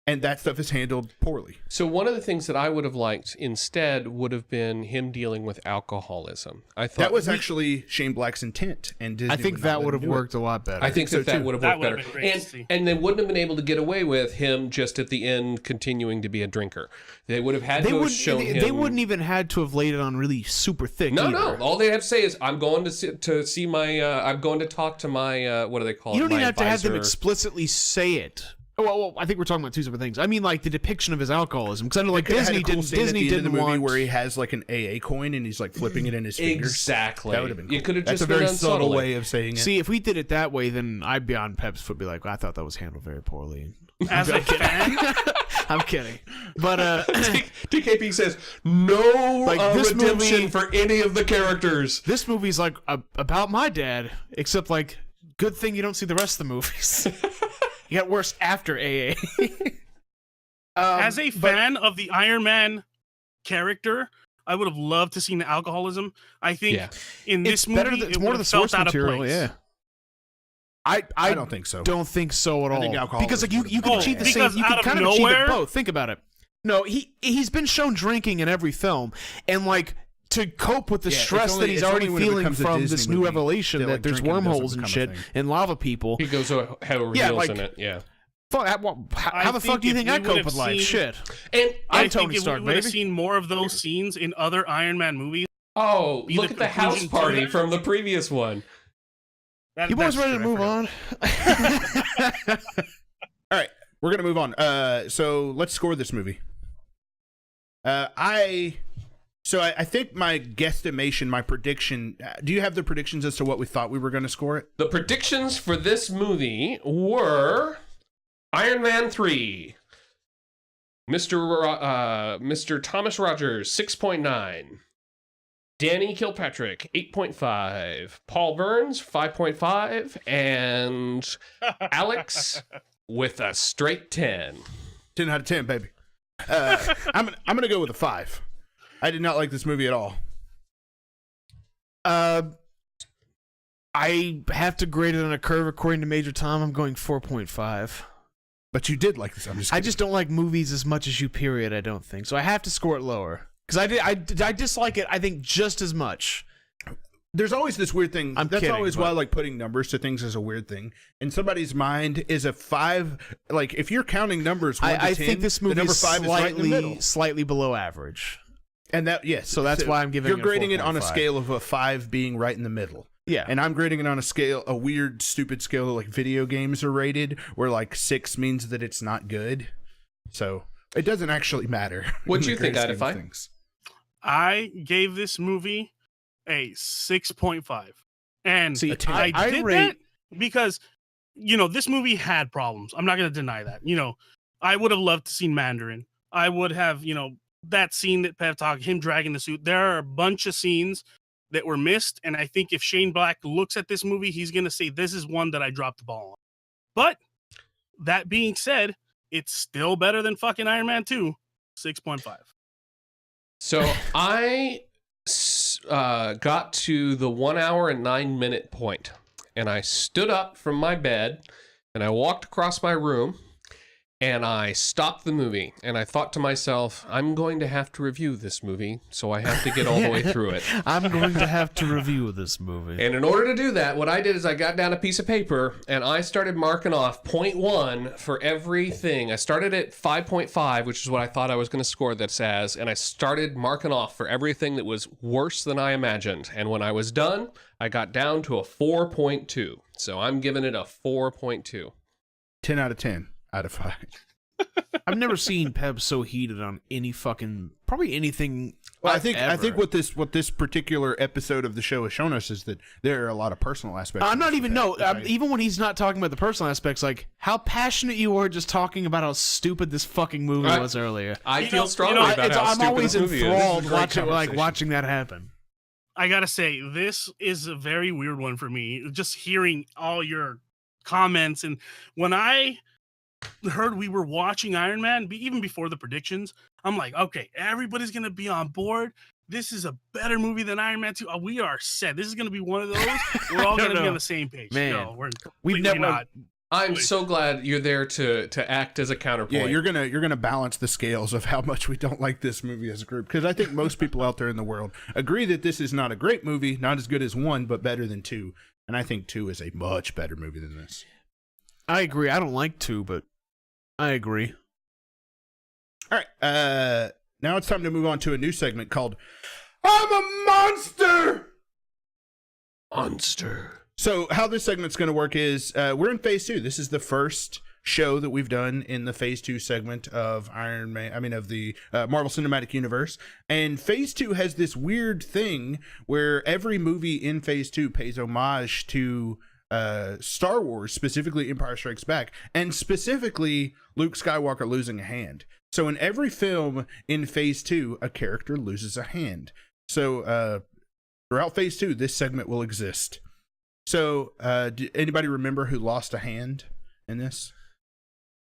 and that stuff is handled poorly. So one of the things that I would have liked instead would have been him dealing with alcoholism. I thought That was actually Shane Black's intent, and Disney I think that would have worked a lot better. I think so that too. would have That worked would have better. been great to see. And they wouldn't have been able to get away with him just at the end continuing to be a drinker. They would have had to have shown him. They wouldn't even had to have laid it on really super thick. No, either. no. All they have to say is, "I'm going to see my. I'm going to talk to my. What do they call it? You don't My even have to have them advisor." explicitly say it. Well, I think we're talking about two separate things. I mean, like the depiction of his alcoholism, because I know, like It had Disney a cool didn't. scene at Disney the end of didn't the movie want where he has like an AA coin and he's like flipping it in his fingers. Exactly. That would have been cool. You could have That's just a very been subtle subtly. way of saying it. See, if we did it that way, then I'd be on Pep's foot, be like, I thought that was handled very poorly. As a fan, I'm kidding, but DKP says no Like, this redemption movie- for any of the characters. this movie's like about my dad, except like, good thing you don't see the rest of the movies. You got worse after AA. as a fan of the Iron Man character, I would have loved to see the alcoholism. I think in this movie, It's it more would of the have felt source out of material. place. Yeah. I don't think so. Don't think so at all. I think alcoholism because like you would've can been achieve the bad. same. Because You out can of kind of achieve nowhere- it both. Think about it. No, he's been shown drinking in every film, and like to cope with the Yeah, it's stress only- that he's it's already only when it feeling becomes a from Disney this new movie revelation that, that like, there's drinking doesn't wormholes and become a shit thing. and lava people. He goes however Yeah, he like- in it. Yeah. Fuck, how the fuck think do you if think we I would cope have with life? seen- Shit. And I I'm Tony think if Stark, we would have baby. seen more of those scenes in other Iron Man movies, oh, Be look the at the house conclusion to party that. from the previous one. that, You boys that's ready to true, I move forgot. on? All right, we're gonna move on. So let's score this movie. I think my guesstimation, my prediction. Do you have the predictions as to what we thought we were going to score it? The predictions for this movie were Iron Man 3. Mr. Thomas Rogers, 6.9. Danny Kilpatrick, 8.5. Paul Burns, 5.5. And Alex with a straight 10. 10 out of 10, baby. I'm gonna go with a 5. I did not like this movie at all. I have to grade it on a curve according to Major Tom. I'm going 4.5. But you did like this. I just don't like movies as much as you. Period. I don't think so. I have to score it lower because I dislike it. I think just as much. There's always this weird thing. I'm That's kidding, always but- why like putting numbers to things is a weird thing. In somebody's mind, is a 5 like if you're counting numbers 1 to 10, I think this movie the number is 5 is right in the middle. slightly below average. And that So that's why I'm giving you're it a grading it on a 4.5. scale of a 5 being right in the middle. Yeah. And I'm grading it on a weird, stupid scale that like video games are rated, where like 6 means that it's not good. So it doesn't actually matter. What'd in you the think, great scheme of Idify? things. I gave this movie a 6.5. And See, I I did rate- that because, this movie had problems. I'm not going to deny that. I would have loved to see Mandarin. I would have, that scene that Pev talked, him dragging the suit. There are a bunch of scenes that were missed. And I think if Shane Black looks at this movie, he's going to say, this is one that I dropped the ball on. But that being said, it's still better than fucking Iron Man 2, 6.5. So I got to the 1 hour and 9 minute point, and I stood up from my bed and I walked across my room and I stopped the movie and I thought to myself, I'm going to have to review this movie, so I have to get all the way through it. I'm going to have to review this movie. And in order to do that, what I did is I got down a piece of paper and I started marking off 0.1 for everything. I started at 5.5, which is what I thought I was going to score this as, and I started marking off for everything that was worse than I imagined. And when I was done, I got down to a 4.2. So I'm giving it a 4.2. 10 out of 10 out of 5. I've never seen Peb so heated on probably anything. Well, I think ever. what this particular episode of the show has shown us is that there are a lot of personal aspects. I'm not even right? even when he's not talking about the personal aspects, like how passionate you were just talking about how stupid this fucking movie was earlier. I You feel know- strongly you know, about how I'm stupid always this movie is. enthralled This is a great conversation. watching that happen. I gotta say, this is a very weird one for me. Just hearing all your comments, and when I heard we were watching Iron Man, even before the predictions, I'm like, okay, everybody's gonna be on board. This is a better movie than Iron Man 2. We are set. This is gonna be one of those. We're all gonna be on the same page. Man. No, we're We've completely never not. I'm so glad you're there to act as a counterpoint. Yeah, you're gonna balance the scales of how much we don't like this movie as a group, because I think most people out there in the world agree that this is not a great movie, not as good as 1, but better than 2, and I think 2 is a much better movie than this. I agree. I don't like 2, but I agree. All right, now it's time to move on to a new segment called "I'm a Monster." Monster. So how this segment's going to work is we're in phase 2. This is the first show that we've done in the phase 2 segment of of the Marvel Cinematic Universe. And phase 2 has this weird thing where every movie in phase 2 pays homage to Star Wars, specifically Empire Strikes Back, and specifically Luke Skywalker losing a hand. So in every film in phase 2, a character loses a hand. So throughout phase 2, this segment will exist. So, do anybody remember who lost a hand in this?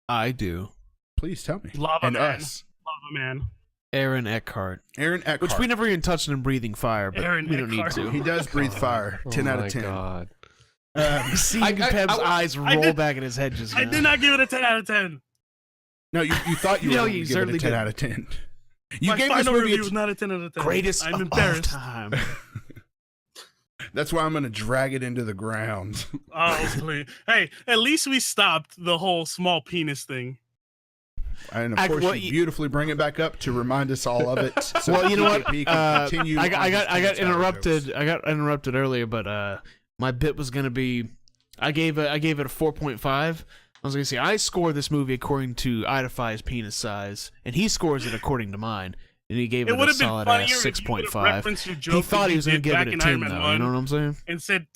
I do. Please tell me. Lava and Man. us. Lava Man. Aaron Eckhart. Aaron Eckhart. Which we never even touched him breathing fire, but Aaron we don't Eckhart. need to. He does breathe fire. 10 out of 10. God. Seeing Peb's eyes roll back in his head just now. I did not give it a 10 out of 10. No, you thought you were No, going you to give it a certainly 10 did. out of 10. You My gave this final movie review was not a 10 out of 10. Greatest I'm of embarrassed. all time. That's why I'm going to drag it into the ground. Oh, please. Hey, at least we stopped the whole small penis thing. And of course, you beautifully bring it back up to remind us all of it. So Well, you know what? PKP can continue I on got his interrupted. jokes. I got interrupted earlier, but my bit was gonna be. I gave it a 4.5. I was gonna say I score this movie according to Idify's penis size, and he scores it according to mine, and he gave it, It would a have been solid funnier ass if you would have 6.5. referenced your joke He thought that he was gonna did give back it a in 10, Iron Man though. 1 You know what I'm saying? and said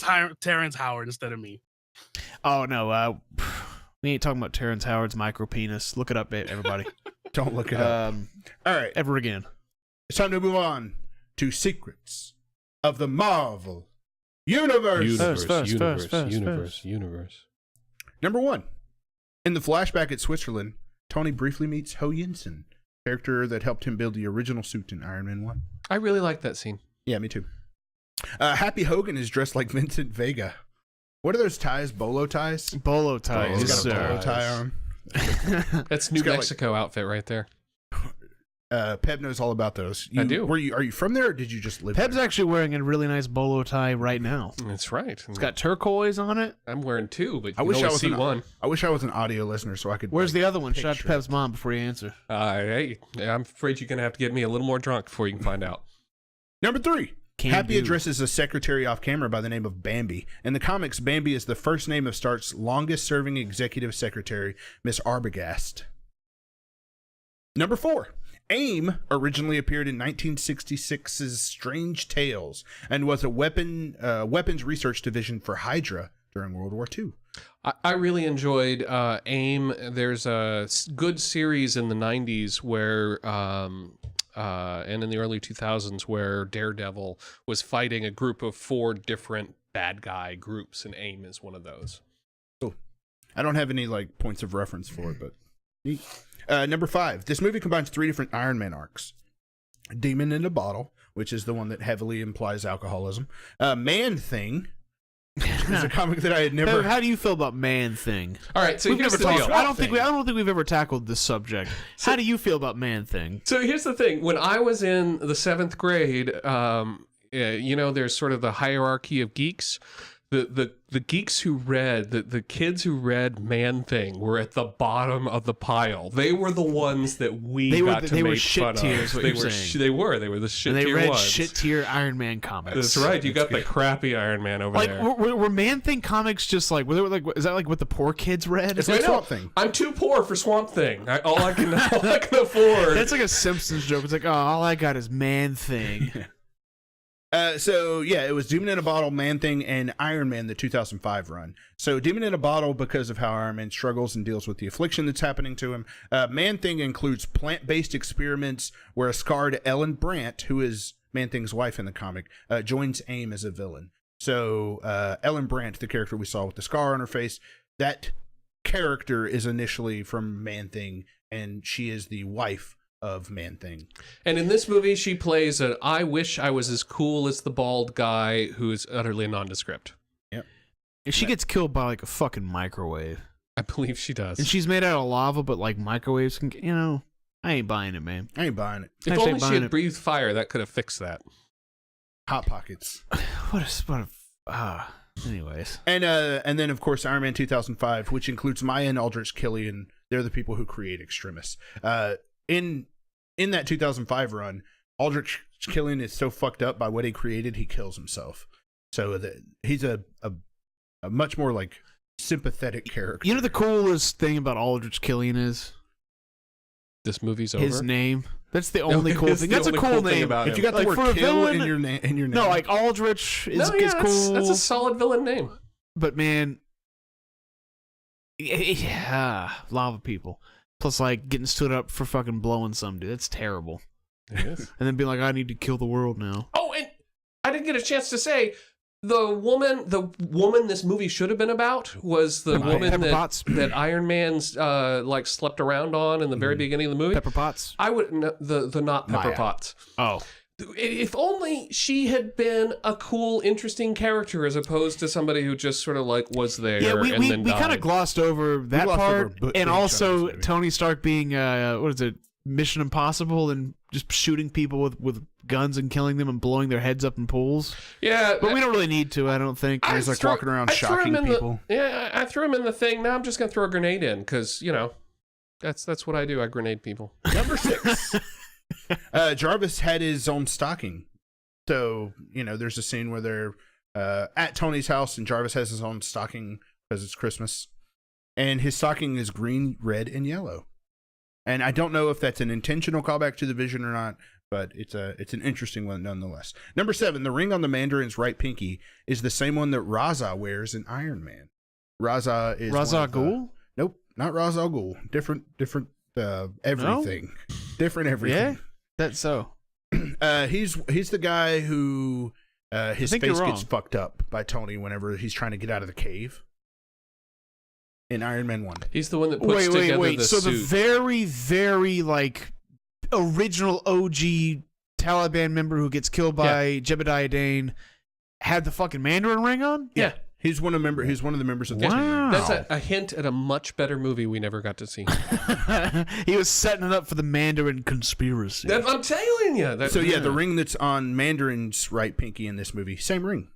Terrence Howard instead of me. Oh no, we ain't talking about Terrence Howard's micro penis. Look it up, everybody. Don't look it up. All right. Ever again. It's time to move on to Secrets of the Marvel Universe. Universe. Number 1. In the flashback at Switzerland, Tony briefly meets Ho Yinsen, character that helped him build the original suit in Iron Man 1. I really like that scene. Yeah, me too. Happy Hogan is dressed like Vincent Vega. What are those ties? Bolo ties? Bolo ties. He's got a sir. bolo tie on. That's New got, Mexico outfit right there. Peb knows all about those. I do. Are you from there, or did you just live Peb's there? actually wearing a really nice bolo tie right now. That's right. It's got turquoise on it. I'm wearing 2, but I wish I was see one. I wish I was an audio listener so I could. Where's the other one? Shout out to picture Peb's mom before you answer. Hey, I'm afraid you're gonna have to get me a little more drunk before you can find out. Number 3. Can Happy do. addresses a secretary off camera by the name of Bambi. In the comics, Bambi is the first name of Stark's longest-serving executive secretary, Miss Arbogast. Number 4. AIM originally appeared in 1966's Strange Tales and was a weapons research division for Hydra during World War II. I really enjoyed AIM. There's a good series in the 90s where, and in the early 2000s, where Daredevil was fighting a group of 4 different bad guy groups, and AIM is one of those. Cool. I don't have any points of reference for it, but neat. Number 5. This movie combines 3 different Iron Man arcs. Demon in a Bottle, which is the one that heavily implies alcoholism. Man Thing is a comic that I had never. How do you feel about Man Thing? All right, so We've here's never the talked. deal. I don't think we've ever tackled this subject. How do you feel about Man Thing? So here's the thing. When I was in the 7th grade, there's sort of the hierarchy of geeks. The geeks who read, the kids who read Man Thing were at the bottom of the pile. They were the ones that we got to make fun of. They were the shit And they tier read ones. shit tier Iron Man comics. That's right. You got the crappy Iron Man over there. Were Man Thing comics just is that what the poor kids read? It's like Swamp Thing. I'm too poor for Swamp Thing. All I can afford. That's like a Simpsons joke. It's like, oh, all I got is Man Thing. It was Demon in a Bottle, Man Thing, and Iron Man, the 2005 run. So Demon in a Bottle, because of how Iron Man struggles and deals with the affliction that's happening to him. Man Thing includes plant-based experiments where a scarred Ellen Brandt, who is Man Thing's wife in the comic, joins AIM as a villain. So Ellen Brandt, the character we saw with the scar on her face, that character is initially from Man Thing, and she is the wife of Man Thing. And in this movie, she plays a I wish I was as cool as the bald guy who is utterly nondescript. Yep. And she gets killed by a fucking microwave. I believe she does. And she's made out of lava, but like microwaves can, I ain't buying it, man. I ain't buying it. If only she had breathed fire, that could have fixed that. Hot Pockets. Anyways. And then of course Iron Man 2005, which includes Maya and Aldrich Killian. They're the people who create Extremis. In that 2005 run, Aldrich Killian is so fucked up by what he created, he kills himself. So he's a much more like sympathetic character. You know the coolest thing about Aldrich Killian is this movie's over. His name. That's the only cool thing. That's a cool name. If you got the word kill in your name. No, like Aldrich is cool. That's a solid villain name. But man, lava people. Plus, like getting stood up for fucking blowing some dude. That's terrible. It is. And then be like, I need to kill the world now. Oh, and I didn't get a chance to say the woman this movie should have been about was the woman that Iron Man's like slept around on in the very beginning of the movie. Pepper Potts. I would the not Pepper Potts. Oh. If only she had been a cool, interesting character as opposed to somebody who just sort of like was there. Yeah, we kind of glossed over that part, and also Tony Stark being what is it, Mission Impossible, and just shooting people with guns and killing them and blowing their heads up in pools. Yeah, but we don't really need to. I don't think. He's like walking around shocking people. I threw him in the thing. Now I'm just gonna throw a grenade in because that's what I do. I grenade people. Number 6. Jarvis had his own stocking. So, there's a scene where they're at Tony's house and Jarvis has his own stocking because it's Christmas. And his stocking is green, red, and yellow. And I don't know if that's an intentional callback to the Vision or not, but it's an interesting one nonetheless. Number 7, the ring on the Mandarin's right pinky is the same one that Raza wears in Iron Man. Raza is Ra's al Ghul? Nope, not Ra's al Ghul. Different everything. No? Different everything. Yeah, that's so. He's the guy who his face gets fucked up by Tony whenever he's trying to get out of the cave. In Iron Man 1. He's the one that puts together the so suit. The very, very, like, original OG Taliban member who gets killed by Jebediah Dane had the fucking Mandarin ring on? Yeah. He's one of the members of the team. That's a hint at a much better movie we never got to see. He was setting it up for the Mandarin conspiracy. I'm telling you. The ring that's on Mandarin's right pinky in this movie, same ring.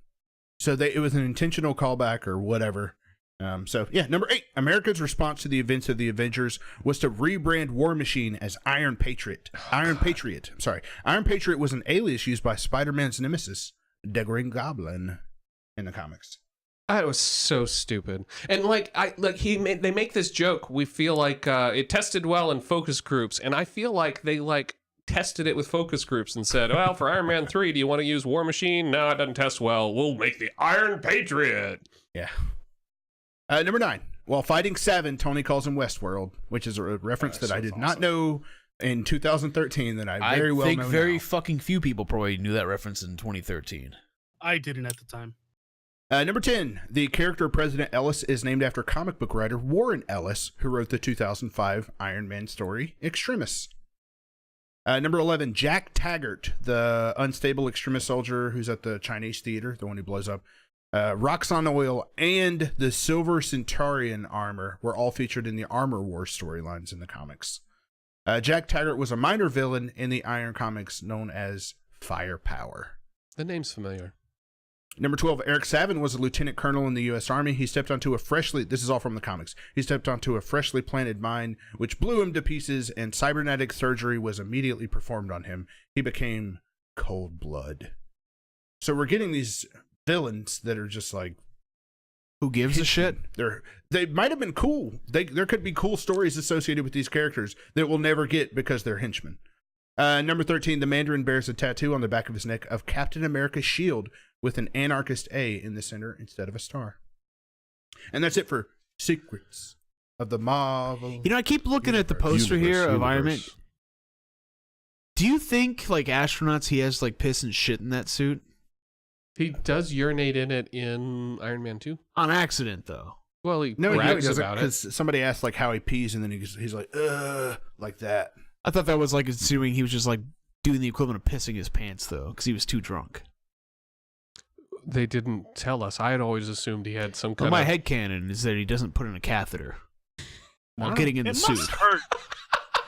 So it was an intentional callback or whatever. Number 8, America's response to the events of the Avengers was to rebrand War Machine as Iron Patriot. Iron Patriot was an alias used by Spider-Man's nemesis, the Green Goblin, in the comics. That was so stupid. And they make this joke. We feel like it tested well in focus groups, and I feel like they tested it with focus groups and said, well, for Iron Man 3, do you want to use War Machine? No, it doesn't test well. We'll make the Iron Patriot. Yeah. Number 9, while fighting Savin, Tony calls him Westworld, which is a reference that I did not know in 2013 that I very well know I think very now. fucking few people probably knew that reference in 2013. I didn't at the time. Number 10, the character President Ellis is named after comic book writer Warren Ellis, who wrote the 2005 Iron Man story, Extremis. Number 11, Jack Taggart, the unstable Extremis soldier who's at the Chinese theater, the one who blows up. Roxxon Oil and the Silver Centaurian armor were all featured in the Armor Wars storylines in the comics. Jack Taggart was a minor villain in the Iron comics known as Firepower. The name's familiar. Number 12, Eric Savin was a lieutenant colonel in the U.S. Army. He stepped onto this is all from the comics. He stepped onto a freshly planted mine, which blew him to pieces, and cybernetic surgery was immediately performed on him. He became Cold Blood. So we're getting these villains that are just like, who gives a shit? They might have been cool. There could be cool stories associated with these characters that we'll never get because they're henchmen. Number 13, the Mandarin bears a tattoo on the back of his neck of Captain America's shield with an anarchist A in the center instead of a star. And that's it for Secrets of the Marvel. I keep looking at the poster here of Iron Man. Do you think, like, astronauts, he has, like, piss and shit in that suit? He does urinate in it in Iron Man 2. On accident, though. Well, he brags about it. Because somebody asked, like, how he pees, and then he's like, like that. I thought that was, like, assuming he was just, like, doing the equivalent of pissing his pants, though, because he was too drunk. They didn't tell us. I had always assumed he had some kind my headcanon is that he doesn't put in a catheter. while getting in the It suit. must hurt.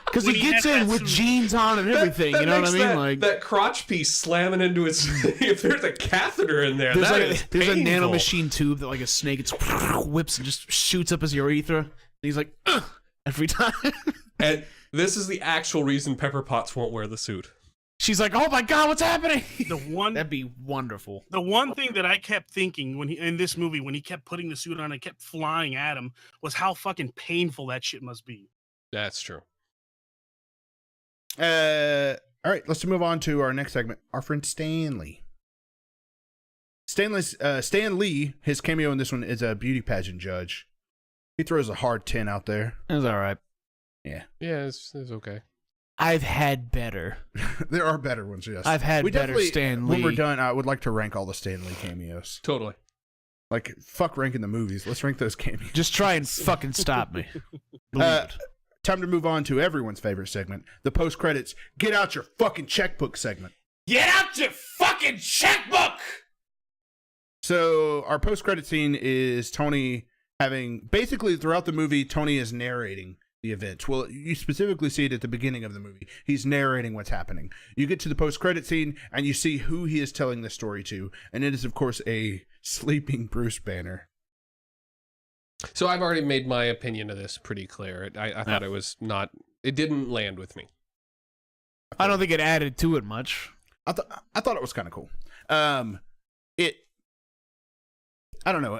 Because when he he gets had in that with suit. jeans on and everything. You know what I mean? Like that crotch piece slamming into his. If there's a catheter in there, there's a nanomachine tube that like a snake it's whips and just shoots up his urethra. And he's like, ugh, every time. And this is the actual reason Pepper Potts won't wear the suit. She's like, oh my God, what's happening? That'd be wonderful. The one thing that I kept thinking when in this movie, when he kept putting the suit on and kept flying at him, was how fucking painful that shit must be. That's true. All right, let's move on to our next segment. Our friend Stanley. Stan Lee, his cameo in this one is a beauty pageant judge. He throws a hard 10 out there. It was all right. Yeah. Yeah, it's okay. I've had better. There are better ones, yes. I've had better Stan Lee. When we're done, I would like to rank all the Stan Lee cameos. Totally. Like, fuck ranking the movies. Let's rank those cameos. Just try and fucking stop me. Time to move on to everyone's favorite segment, the post-credits, get out your fucking checkbook segment. Get out your fucking checkbook! So our post-credit scene is Tony having, basically throughout the movie, Tony is narrating the events. Well, you specifically see it at the beginning of the movie. He's narrating what's happening. You get to the post-credit scene, and you see who he is telling the story to, and it is, of course, a sleeping Bruce Banner. So I've already made my opinion of this pretty clear. I thought it was not. It didn't land with me. I don't think it added to it much. I thought it was kind of cool. I don't know.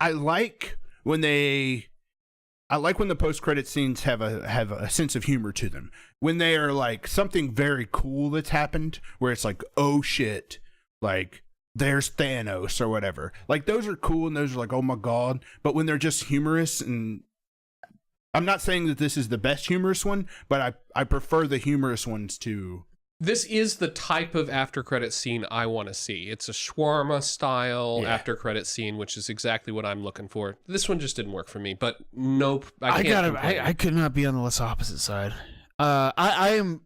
I like when the post-credit scenes have a sense of humor to them. When they are like something very cool that's happened, where it's like, oh shit, like there's Thanos or whatever. Like those are cool and those are like, oh my God. But when they're just humorous, and I'm not saying that this is the best humorous one, but I prefer the humorous ones to. This is the type of after credit scene I want to see. It's a shawarma style after credit scene, which is exactly what I'm looking for. This one just didn't work for me, but nope. I could not be on the less opposite side. I am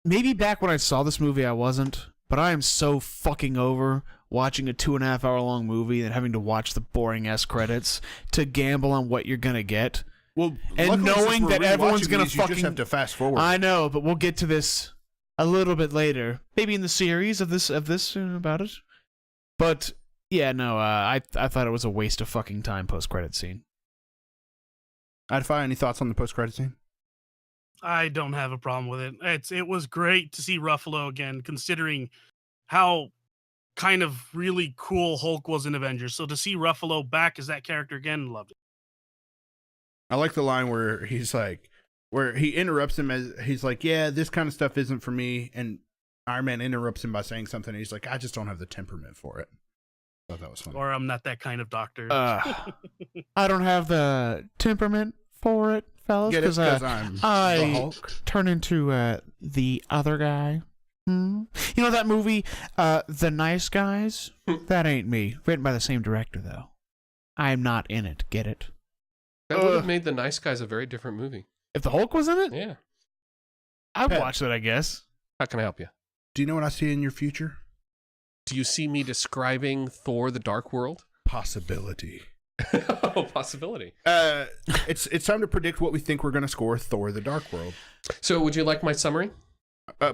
maybe back when I saw this movie I wasn't, but I am so fucking over watching a 2.5 hour long movie and having to watch the boring ass credits to gamble on what you're gonna get. Well, and knowing that everyone's gonna you just have to fast forward. I know, but we'll get to this a little bit later, maybe in the series of this about it. But yeah, no, I thought it was a waste of fucking time post credit scene. Adify, any thoughts on the post credit scene? I don't have a problem with it. It was great to see Ruffalo again, considering how kind of really cool Hulk was in Avengers. So to see Ruffalo back as that character again, loved it. I like the line where he's like, where he interrupts him as he's like, yeah, this kind of stuff isn't for me. And Iron Man interrupts him by saying something. And he's like, I just don't have the temperament for it. I thought that was funny. Or I'm not that kind of doctor. I don't have the temperament for it, fellas, because I'm the Hulk. Turn into the other guy. You know that movie, The Nice Guys? That ain't me. Written by the same director, though. I'm not in it. Get it? That would have made The Nice Guys a very different movie. If the Hulk was in it? Yeah. I'd watch that, I guess. How can I help you? Do you know what I see in your future? Do you see me describing Thor: The Dark World? Possibility. Oh, possibility. It's time to predict what we think we're going to score Thor: The Dark World. So would you like my summary?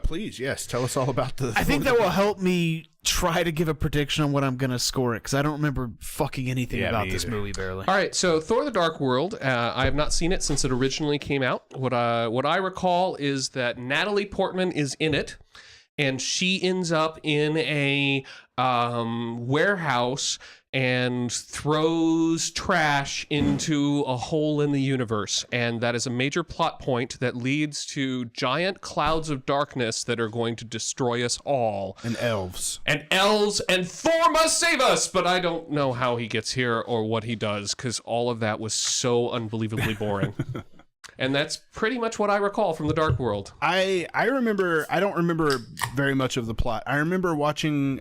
Please, yes. Tell us all about the... I think that will help me try to give a prediction on what I'm going to score it, because I don't remember fucking anything about this movie, barely. All right, so Thor: The Dark World, I have not seen it since it originally came out. What I recall is that Natalie Portman is in it, and she ends up in a warehouse and throws trash into a hole in the universe. And that is a major plot point that leads to giant clouds of darkness that are going to destroy us all. And elves. And Thor must save us! But I don't know how he gets here or what he does, because all of that was so unbelievably boring. And that's pretty much what I recall from The Dark World. I remember... I don't remember very much of the plot. I remember watching...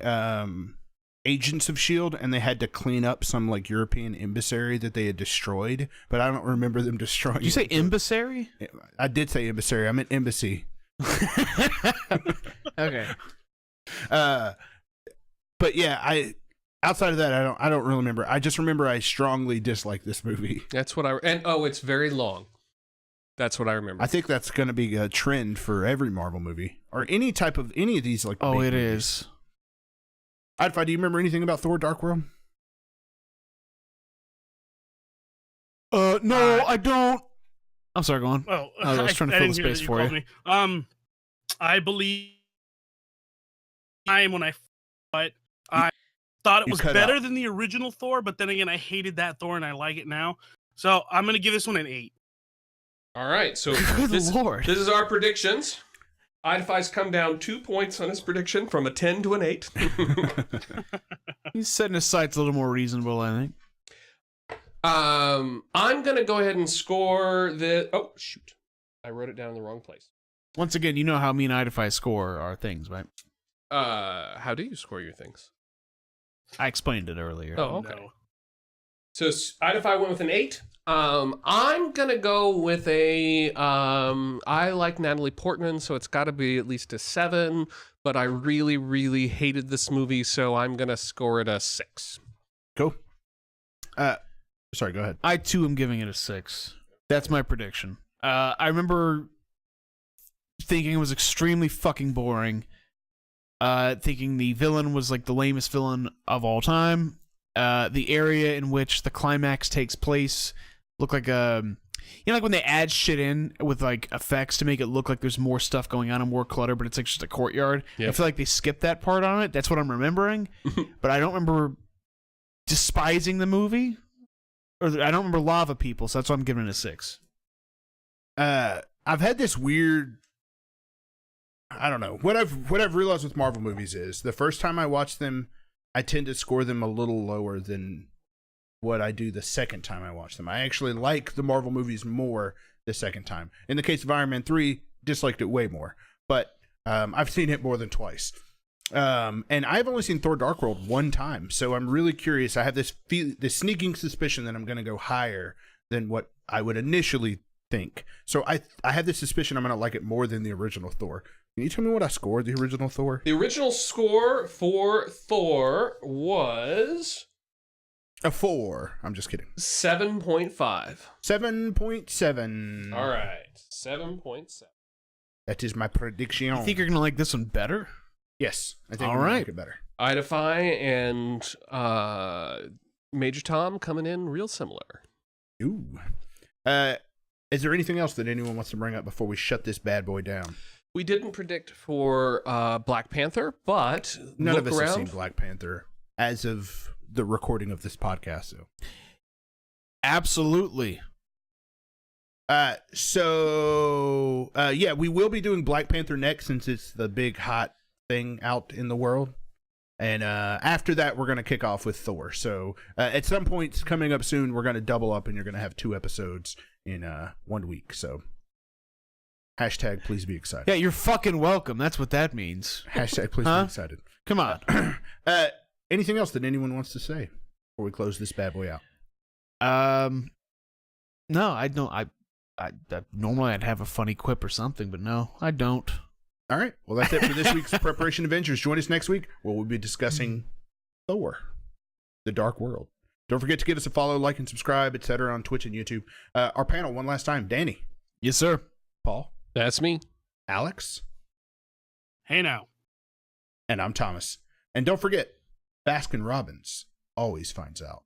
Agents of S.H.I.E.L.D. and they had to clean up some like European embassy that they had destroyed, but I don't remember them destroying. Did you say embassy? I did say embassy. I meant embassy. Okay. But yeah, Outside of that, I don't really remember. I just remember I strongly disliked this movie. That's what it's very long. That's what I remember. I think that's going to be a trend for every Marvel movie or any of these like. Oh, it movies. is. I'd do you remember anything about Thor: Dark World? No, I don't. I'm sorry, go on. Well, I was trying to fill the didn't hear space that for you. called me. I believe when I thought it You was cut better out. than the original Thor, but then again, I hated that Thor and I like it now. So I'm gonna give this one an 8. All right, so Good this Lord. is our predictions. Idify's come down 2 points on his prediction from a 10 to an 8. He's setting his sights a little more reasonable, I think. I'm gonna go ahead and score the. Oh shoot, I wrote it down in the wrong place. Once again, you know how me and Idify score our things, right? How do you score your things? I explained it earlier. Oh, okay. No. So Idify went with an 8. I'm gonna go with a. I like Natalie Portman, so it's got to be at least a 7. But I really, really hated this movie, so I'm gonna score it a 6. Cool. Sorry, go ahead. I too am giving it a 6. That's my prediction. I remember thinking it was extremely fucking boring. Thinking the villain was like the lamest villain of all time. The area in which the climax takes place looked like like when they add shit in with like effects to make it look like there's more stuff going on and more clutter, but it's like just a courtyard. Yep. I feel like they skipped that part on it. That's what I'm remembering. But I don't remember despising the movie. Or I don't remember Lava People, so that's why I'm giving it a 6. I've had this weird. I don't know what I've realized with Marvel movies is the first time I watch them, I tend to score them a little lower than what I do the second time I watch them. I actually like the Marvel movies more the second time. In the case of Iron Man 3, disliked it way more, but I've seen it more than twice. And I've only seen Thor: Dark World one time, so I'm really curious. I have this sneaking suspicion that I'm going to go higher than what I would initially think. So I have this suspicion I'm going to like it more than the original Thor. Can you tell me what I scored the original Thor? The original score for Thor was A 4. I'm just kidding. 7.5. 7.7. All right, 7.7. That is my prediction. You think you're gonna like this one better? Yes, I think All I'm gonna right. like it better. Idify and Major Tom coming in real similar. Ooh. Is there anything else that anyone wants to bring up before we shut this bad boy down? We didn't predict for Black Panther, but None look of us around. have seen Black Panther as of the recording of this podcast. So, Absolutely. Yeah, we will be doing Black Panther next since it's the big hot thing out in the world. And after that, we're going to kick off with Thor. So at some point coming up soon, we're going to double up and you're going to have 2 episodes in 1 week. So hashtag please be excited. Yeah, you're fucking welcome. That's what that means. Hashtag please be excited. Come on. Anything else that anyone wants to say before we close this bad boy out? No, I don't. I normally I'd have a funny quip or something, but no, I don't. All right. Well, that's it for this week's Preparation Avengers. Join us next week where we'll be discussing Thor, The Dark World. Don't forget to give us a follow, like, and subscribe, etc. on Twitch and YouTube. Our panel one last time. Danny. Yes, sir. Paul. That's me. Alex. Hey now. And I'm Thomas. And don't forget, Baskin Robbins always finds out.